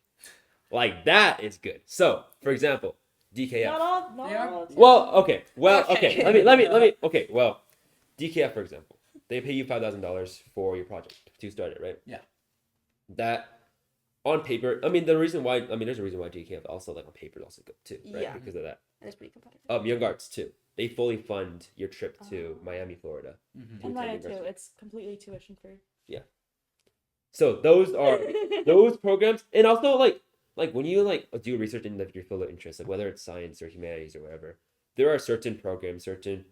like that is good. So, for example, DKF. Not all. They are- All Well, okay. Well, Okay. okay. Let me. Okay. Well, DKF, for example, they pay you $5,000 for your project to start it, right? Yeah. That, on paper, there's a reason why DKF also like on paper is also good too, right? Yeah. Because of that. And it's pretty competitive. Young Arts too. They fully fund your trip to Oh. Miami, Florida. Mhm. And mine too. University. It's completely tuition free. So those are those programs, and also like when you like do research in like your field of interest, like whether it's science or humanities or whatever, there are certain programs, certain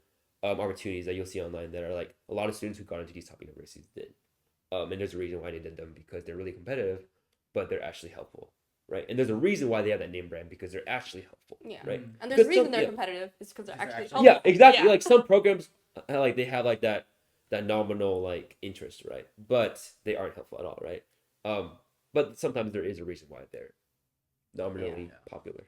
opportunities that you'll see online that are like a lot of students who got into these top universities did, and there's a reason why they did them because they're really competitive, but they're actually helpful, right? And there's a reason why they have that name brand because they're actually helpful, Yeah. right? Mm. And there's a Because reason some- they're yeah. competitive. It's because they're Because they're actually actually- Yeah, helpful. exactly. Yeah. Like some programs, like they have like that nominal like interest, right? But they aren't helpful at all, right? But sometimes there is a reason why they're nominally Yeah. popular.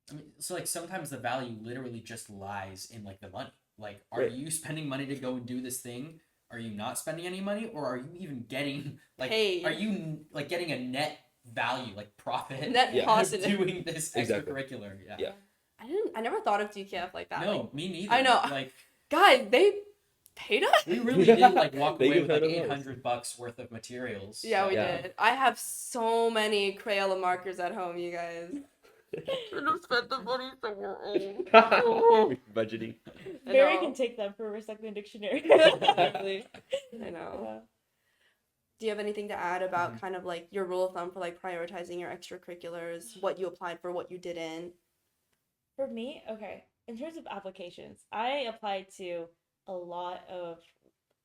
I mean, so like sometimes the value literally just lies in like the money. Like, are Right. you spending money to go and do this thing? Are you not spending any money, or are you even getting like? Paid. Are you like getting a net value, like profit? Net Yeah. of positive. doing this Exactly. extracurricular. Yeah. I never thought of DKF like that. No, Like, me neither. I know. Like, guys, they paid us? We really did like walk They away with give like out of $800 worth of materials. Yeah, we Yeah. did. I have so many Crayola markers at home, you guys. Should have spent the money somewhere else. Budgeting. I Barry know. can take them for recycling dictionary. Literally. I know. Yeah. Do you have anything to add about kind of like your rule of thumb for like prioritizing your extracurriculars, what you applied for, what you didn't? For me, okay, in terms of applications, I applied to a lot of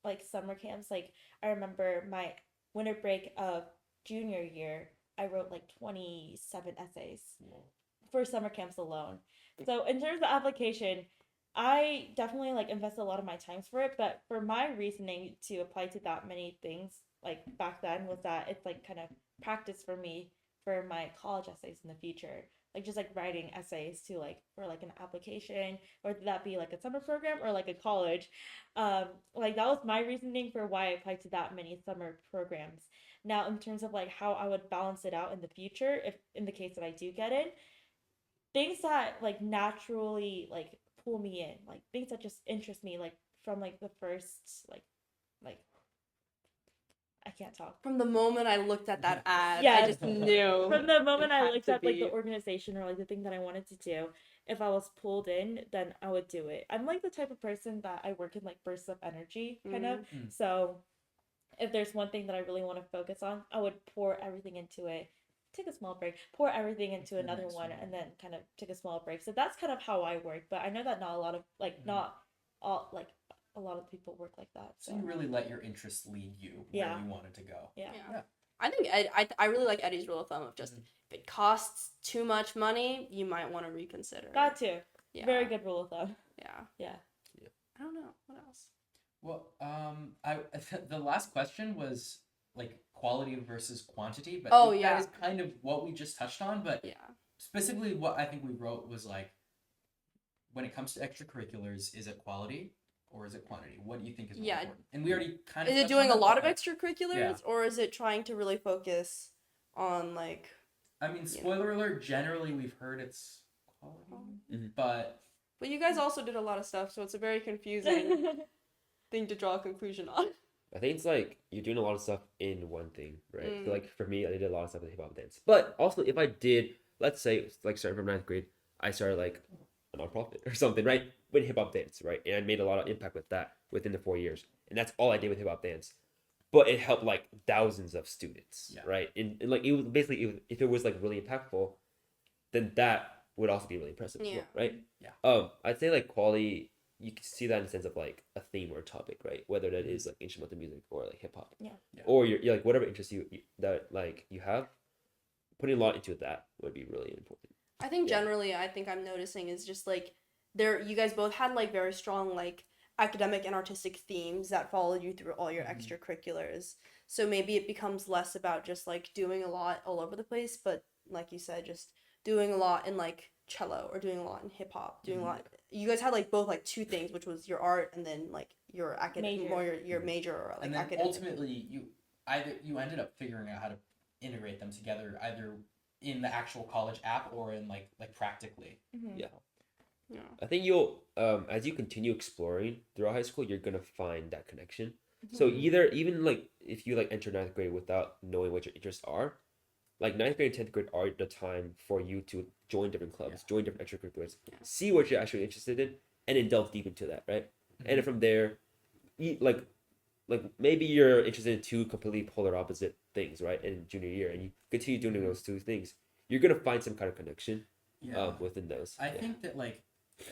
like summer camps. Like I remember my winter break of junior year, I wrote like 27 essays for summer camps alone. So in terms of application, I definitely like invested a lot of my times for it, but for my reasoning to apply to that many things like back then was that it's like kind of practice for me for my college essays in the future. Like just like writing essays to like for like an application, or that be like a summer program or like a college. Like that was my reasoning for why I applied to that many summer programs. Now in terms of like how I would balance it out in the future, if in the case that I do get in, things that like naturally like pull me in, like things that just interest me, like from like the first like I can't talk. From the moment I looked at that ad, I Yes. just knew. From the moment it I had looked to at like the be. organization or like the thing that I wanted to do, if I was pulled in, then I would do it. I'm like the type of person that I work in like bursts of energy kind of. Mm. So if there's one thing that I really want to focus on, I would pour everything into it. Take a small break, pour everything into That's another nice, one, yeah. and then kind of take a small break. So that's kind of how I work. But I know that not a lot of like not all like a lot of people work like that. So you really let your interests lead you Yeah. where you wanted to go. Yeah. Yeah. I think I really like Eddie's rule of thumb of just if it costs too much money, you might want to reconsider. Got to. Yeah. Very good rule of thumb. Yeah. Yeah. I don't know. What else? Well, the last question was like quality versus quantity, but Oh, that yeah. is kind of what we just touched on. But Yeah. specifically, what I think we wrote was like, when it comes to extracurriculars, is it quality or is it quantity? What do you think is more Yeah. important? And we already kind of Is it touched doing on a that, lot of but, extracurriculars, yeah. or is it trying to really focus on like? I mean, spoiler alert. Generally, we've heard it's quality, but But you guys also did a lot of stuff, so it's a very confusing thing to draw a conclusion on. I think it's like you're doing a lot of stuff in one thing, right? Mm. So like for me, I did a lot of stuff with hip hop dance. But also, if I did, let's say, like starting from 9th grade, I started like a nonprofit or something, right? With hip hop dance, right? And I made a lot of impact with that within the 4 years. And that's all I did with hip hop dance. But it helped like thousands of students, Yeah. right? And like it was basically, if it was like really impactful, then that would also be really impressive, as well, Yeah. right? Yeah. I'd say like quality, you can see that in the sense of like a theme or a topic, right? Whether that is like instrumental music or like hip hop, Yeah. or you're like whatever interests you that like you have, putting a lot into that would be really important. I think Yeah. generally, I think I'm noticing is just like you guys both had like very strong like academic and artistic themes that followed you through all your extracurriculars. So maybe it becomes less about just like doing a lot all over the place, but like you said, just doing a lot in like cello or doing a lot in hip hop, doing a lot. You guys had like both like two things, which was your art and then like your academic, Major. more your major or like and then academic. ultimately you ended up figuring out how to integrate them together either in the actual college app or in like practically. Yeah. Yeah. I think you'll as you continue exploring throughout high school, you're gonna find that connection. Mm-hmm. So even like if you like enter 9th grade without knowing what your interests are, like 9th grade and 10th grade are the time for you to join different clubs, join different extracurriculars, see what you're actually interested in, and then delve deep into that, right? And then from there, like maybe you're interested in two completely polar opposite things, right? In junior year, and you continue doing those two things, you're gonna find some kind of connection within those. I think that like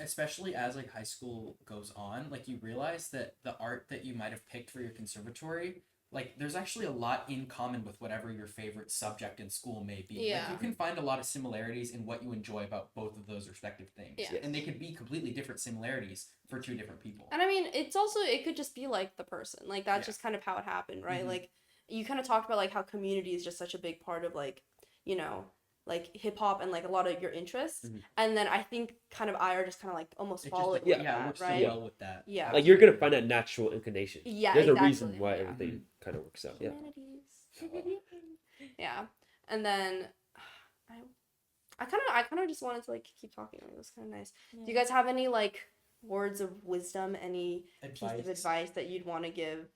especially as like high school goes on, like you realize that the art that you might have picked for your conservatory, like there's actually a lot in common with whatever your favorite subject in school may be. Yeah. Like you can find a lot of similarities in what you enjoy about both of those respective things. Yeah. And they could be completely different similarities for two different people. And I mean, it's also, it could just be like the person. Like, that's Yeah. just kind of how it happened, right? Mhm. Like, you kind of talked about like how community is just such a big part of like, you know, like hip hop and like a lot of your interests. Mhm. And then I think kind of Ira just kind of like almost It followed just, with yeah, it that, works right? so well with that. Yeah. Like you're gonna find that natural inclination. Yeah, There's exactly. a reason why Yeah. everything kind of works out. Yeah. Humanities. Yeah. And then I kind of just wanted to like keep talking. It was kind of nice. Do you guys have any like words of wisdom, any piece of advice that you'd want to give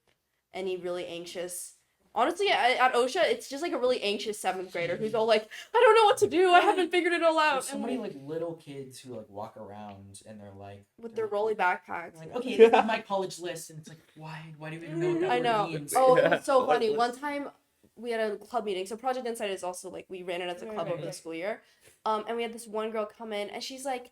any really anxious. Honestly, at OSHA, it's just like a really anxious 7th grader who's all like, I don't know what to do. I haven't figured it all out. There's so and many like little kids who like walk around and they're like with their rolly backpacks. like, okay, this is my college list, and it's like, why do you even know what that I word know. means? Oh, it Yeah. was so College funny. list. One time we had a club meeting. So Project Insight is also like we ran it as a club over the school year. And we had this one girl come in and she's like,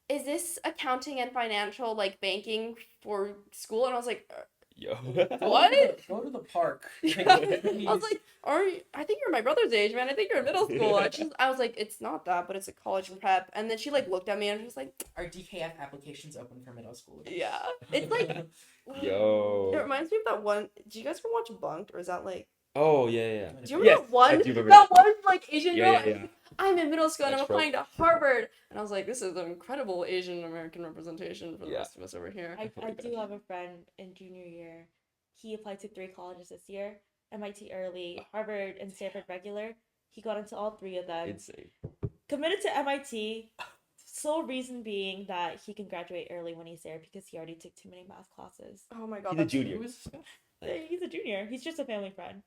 is this accounting and financial like banking for school? And I was like, Yo. What? Go to the park. I was like, I think you're my brother's age, man. I think you're in middle school. And I was like, it's not that, but it's a college prep. And then she like looked at me and was like, are DKF applications open for middle school? yeah. It's like, Yo. it reminds me of that one. Did you guys ever watch Bunked, or is that like? Oh yeah. Do you remember Yes, that one? I do remember that that. one like Asian girl. Yeah. I'm in middle school and I'm That's applying to Harvard, and I was like, this is an incredible Asian American representation for the Yeah. rest of us over here. I do have a friend in junior year. He applied to 3 colleges this year: MIT early, Harvard and Stanford regular. He got into all 3 of them. Insane. Committed to MIT. Sole reason being that he can graduate early when he's there because he already took too many math classes. Oh my god, He's a junior. Who is this guy? He's a junior. He's just a family friend.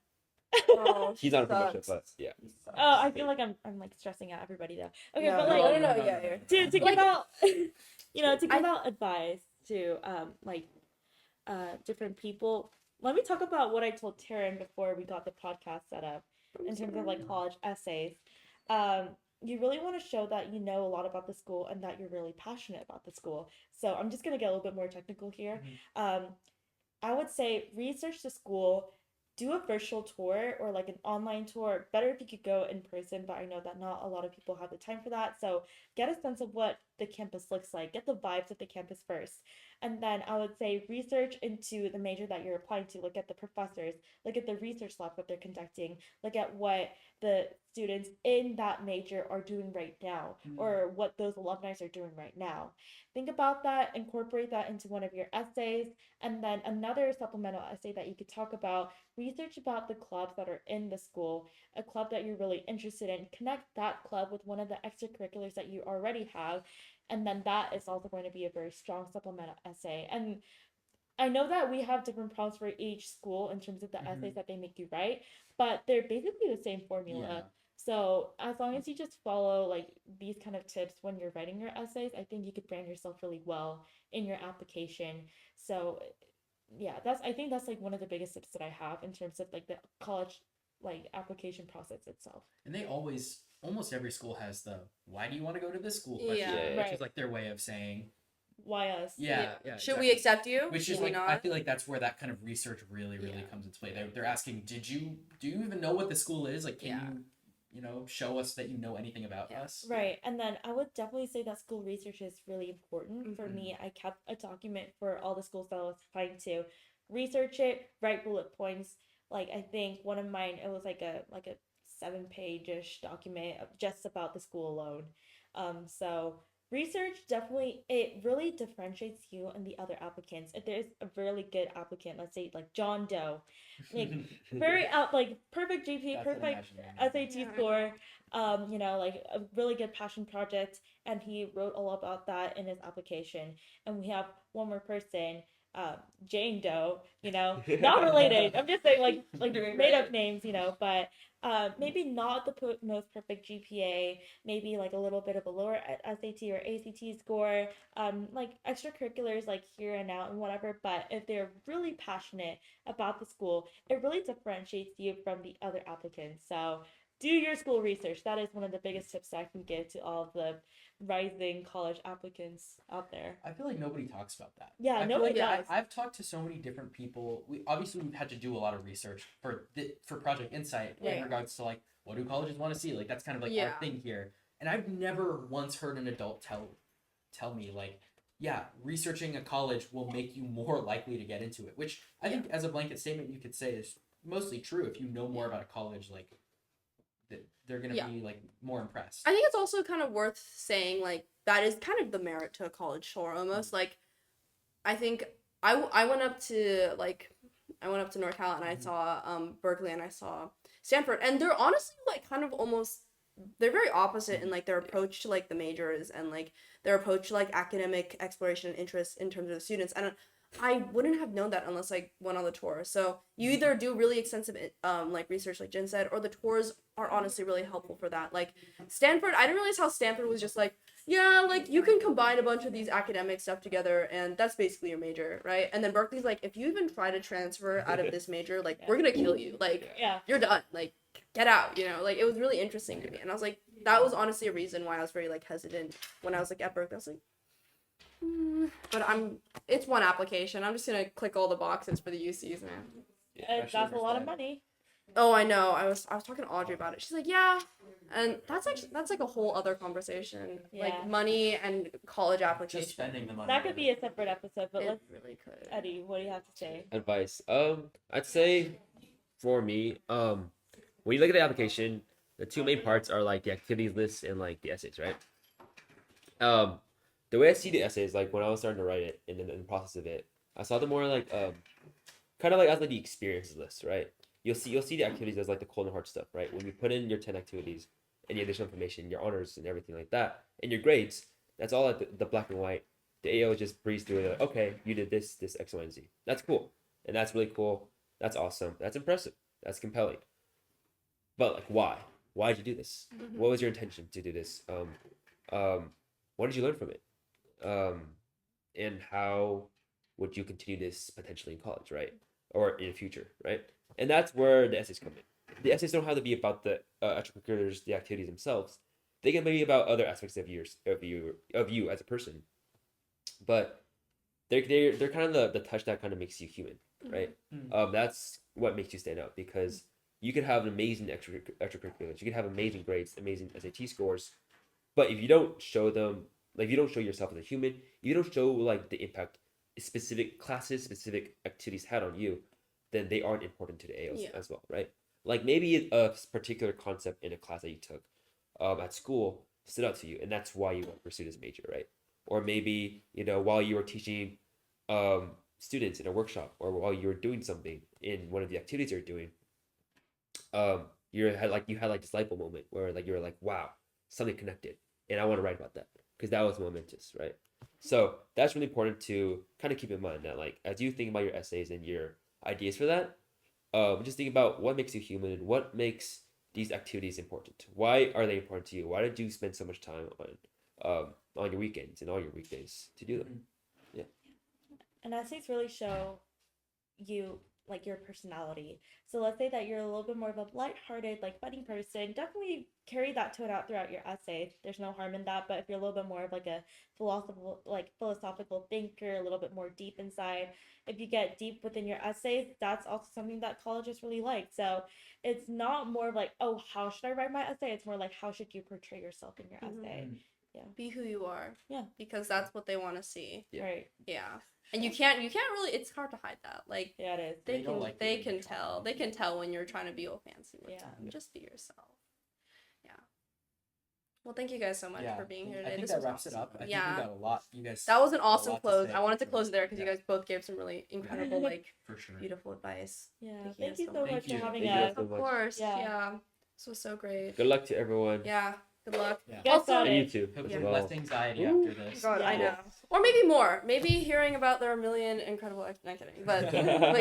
Oh, He's on a promotion, sucks. but yeah. He sucks. Oh, I feel like I'm like stressing out everybody though. Okay, No, but no, like no, yeah. to give Like- out to give out advice to different people. Let me talk about what I told Taryn before we got the podcast set up in terms of like college essays. You really want to show that you know a lot about the school and that you're really passionate about the school. So I'm just gonna get a little bit more technical here. I would say research the school, do a virtual tour or like an online tour. Better if you could go in person, but I know that not a lot of people have the time for that. So get a sense of what the campus looks like. Get the vibes of the campus first. And then I would say research into the major that you're applying to. Look at the professors, look at the research lab that they're conducting, look at what the students in that major are doing right now, or what those alumni are doing right now. Think about that, incorporate that into one of your essays, and then another supplemental essay that you could talk about. Research about the clubs that are in the school, a club that you're really interested in. Connect that club with one of the extracurriculars that you already have, and then that is also going to be a very strong supplemental essay. And I know that we have different prompts for each school in terms of the essays that they make you write, but they're basically the same formula. Yeah. So as long as you just follow like these kind of tips when you're writing your essays, I think you could brand yourself really well in your application. So yeah, I think that's like one of the biggest tips that I have in terms of like the college like application process itself. And they almost every school has the why do you want to go to this school question, Yeah. which Right. is like their way of saying Why us? yeah. Should exactly. we accept you? Which Should is we like not? I feel like that's where that kind of research really Yeah. comes into play. They're asking, do you even know what the school is? Like, can you show us that you know anything about us? Right. And then I would definitely say that school research is really important. For me, I kept a document for all the schools that I was applying to. Research it, write bullet points. Like I think one of mine, it was like a 7-page-ish document just about the school alone. So research definitely, it really differentiates you and the other applicants. If there's a really good applicant, let's say like John Doe, like very perfect GPA, That's what I perfect imagine. SAT score, like a really good passion project, and he wrote all about that in his application. And we have one more person, Jane Doe, not related. I'm just saying like made up names, but maybe not the most perfect GPA, maybe like a little bit of a lower SAT or ACT score, like extracurriculars like here and now and whatever. But if they're really passionate about the school, it really differentiates you from the other applicants. So do your school research. That is one of the biggest tips I can give to all of the rising college applicants out there. I feel like nobody talks about that. Yeah, I feel nobody like does. I've talked to so many different people. We've had to do a lot of research for Project Insight Right. in regards to like what do colleges want to see. Like that's kind of like Yeah. our thing here. And I've never once heard an adult tell me like, yeah, researching a college will make you more likely to get into it. Which I think as a blanket statement you could say is mostly true. If you know more about a college, like they're gonna be like more impressed. I think it's also kind of worth saying like that is kind of the merit to a college tour almost. Like I think I went up to NorCal and I saw Berkeley and I saw Stanford, and they're honestly like kind of almost they're very opposite in like their approach to like the majors and like their approach to like academic exploration and interest in terms of the students. And I wouldn't have known that unless I went on the tour. So you either do really extensive like research like Jin said, or the tours are honestly really helpful for that. Like Stanford, I didn't realize how Stanford was just like, yeah, like you can combine a bunch of these academic stuff together and that's basically your major, right? And then Berkeley's like, if you even try to transfer out of this major, like we're gonna kill you. Like Yeah. you're done. Like get out, like it was really interesting to me. And I was like, that was honestly a reason why I was very like hesitant when I was like at Berkeley. I was like, but it's one application. I'm just gonna click all the boxes for the UCs, man. That's a lot of money. Oh, I know. I was talking to Audrey about it. She's like, yeah, and that's like a whole other conversation. Yeah. Like money and college Just application. spending the money. That could be a separate episode, but It let's really could. Eddie, what do you have to say? Advice. I'd say for me, when you look at the application, the two main parts are like the activities list and like the essays, right? The way I see the essays, like when I was starting to write it and in the process of it, I saw them more like kind of like as like the experiences list, right? You'll see the activities as like the cold and hard stuff, right? When you put in your 10 activities and the additional information, your honors and everything like that, and your grades, that's all like the black and white. The AO just breeze through it. Like, okay, you did this, X, Y, and Z. That's cool, and that's really cool. That's awesome. That's impressive. That's compelling. But like, why? Why did you do this? Mhm. What was your intention to do this? What did you learn from it? And how would you continue this potentially in college, right? Or in the future, right? And that's where the essays come in. The essays don't have to be about the extracurriculars, the activities themselves. They can be about other aspects of you as a person. But they're kind of the touch that kind of makes you human, right? That's what makes you stand out, because you could have amazing extracurriculars, you could have amazing grades, amazing SAT scores, but if you don't show them, like, if you don't show yourself as a human, you don't show like the impact specific classes, specific activities had on you, then they aren't important to the AOs as well, right? Like maybe a particular concept in a class that you took at school stood out to you, and that's why you pursued this major, right? Or maybe, while you were teaching students in a workshop, or while you were doing something in one of the activities you're doing, you had like this light bulb moment where like you were like, wow, something connected, and I want to write about that because that was momentous, right? So that's really important to kind of keep in mind, that like as you think about your essays and your ideas for that, just think about what makes you human and what makes these activities important. Why are they important to you? Why did you spend so much time on your weekends and all your weekdays to do them? Yeah. And essays really show you like your personality. So let's say that you're a little bit more of a lighthearted, like funny person. Definitely carry that tone out throughout your essay. There's no harm in that. But if you're a little bit more of like a philosophical thinker, a little bit more deep inside, if you get deep within your essays, that's also something that colleges really like. So it's not more of like, oh, how should I write my essay? It's more like, how should you portray yourself in your essay? Be who you are. Yeah. Because that's what they want to see. Yeah. Right. Yeah. And you can't really, it's hard to hide that. Like, Yeah, it is. they don't can like they being can in tell. trouble. They can tell when you're trying to be all fancy with Yeah. them. Just be yourself. Yeah. Well, thank you guys so much for being here today. I think This that was wraps awesome. it up. I think Yeah. we got a lot. You guys. That was an got a awesome lot to close. say. I wanted to close there because you Yeah. guys both gave some really incredible, like, For sure. beautiful advice. Yeah. Thank Thank you you so so much. much Thank you. for having Thank you us. so Of much. course. Yeah. Yeah. This was so great. Good luck to everyone. Yeah. Good luck. Yeah. Guys Also- got And you it. too. Hope as you well. have less anxiety Ooh. after this. God, I Yeah. know. Or maybe more. Maybe hearing about their million incredible. Not kidding, but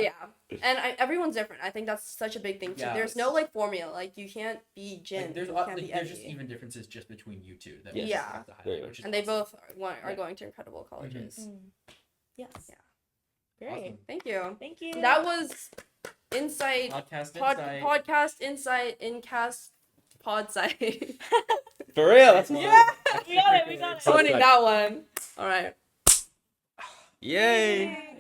yeah. And everyone's different. I think that's such a big thing too. Yeah, There's no it's- like formula. Like you can't be Jin. Like, there's you a lot, can't like, be there's just Eddie. even differences just between you two that Yes. we Yeah. have to highlight, Very which is And they awesome. both are Yeah. going to incredible colleges. Mm. Yes. Yeah. Great. Awesome. Thank you. Thank you. That was Insight Podcast Podcast Insight. Insight Incast Pod Site. For real. That's Yeah. We got it. We got it. Winning that one. All right. Yay.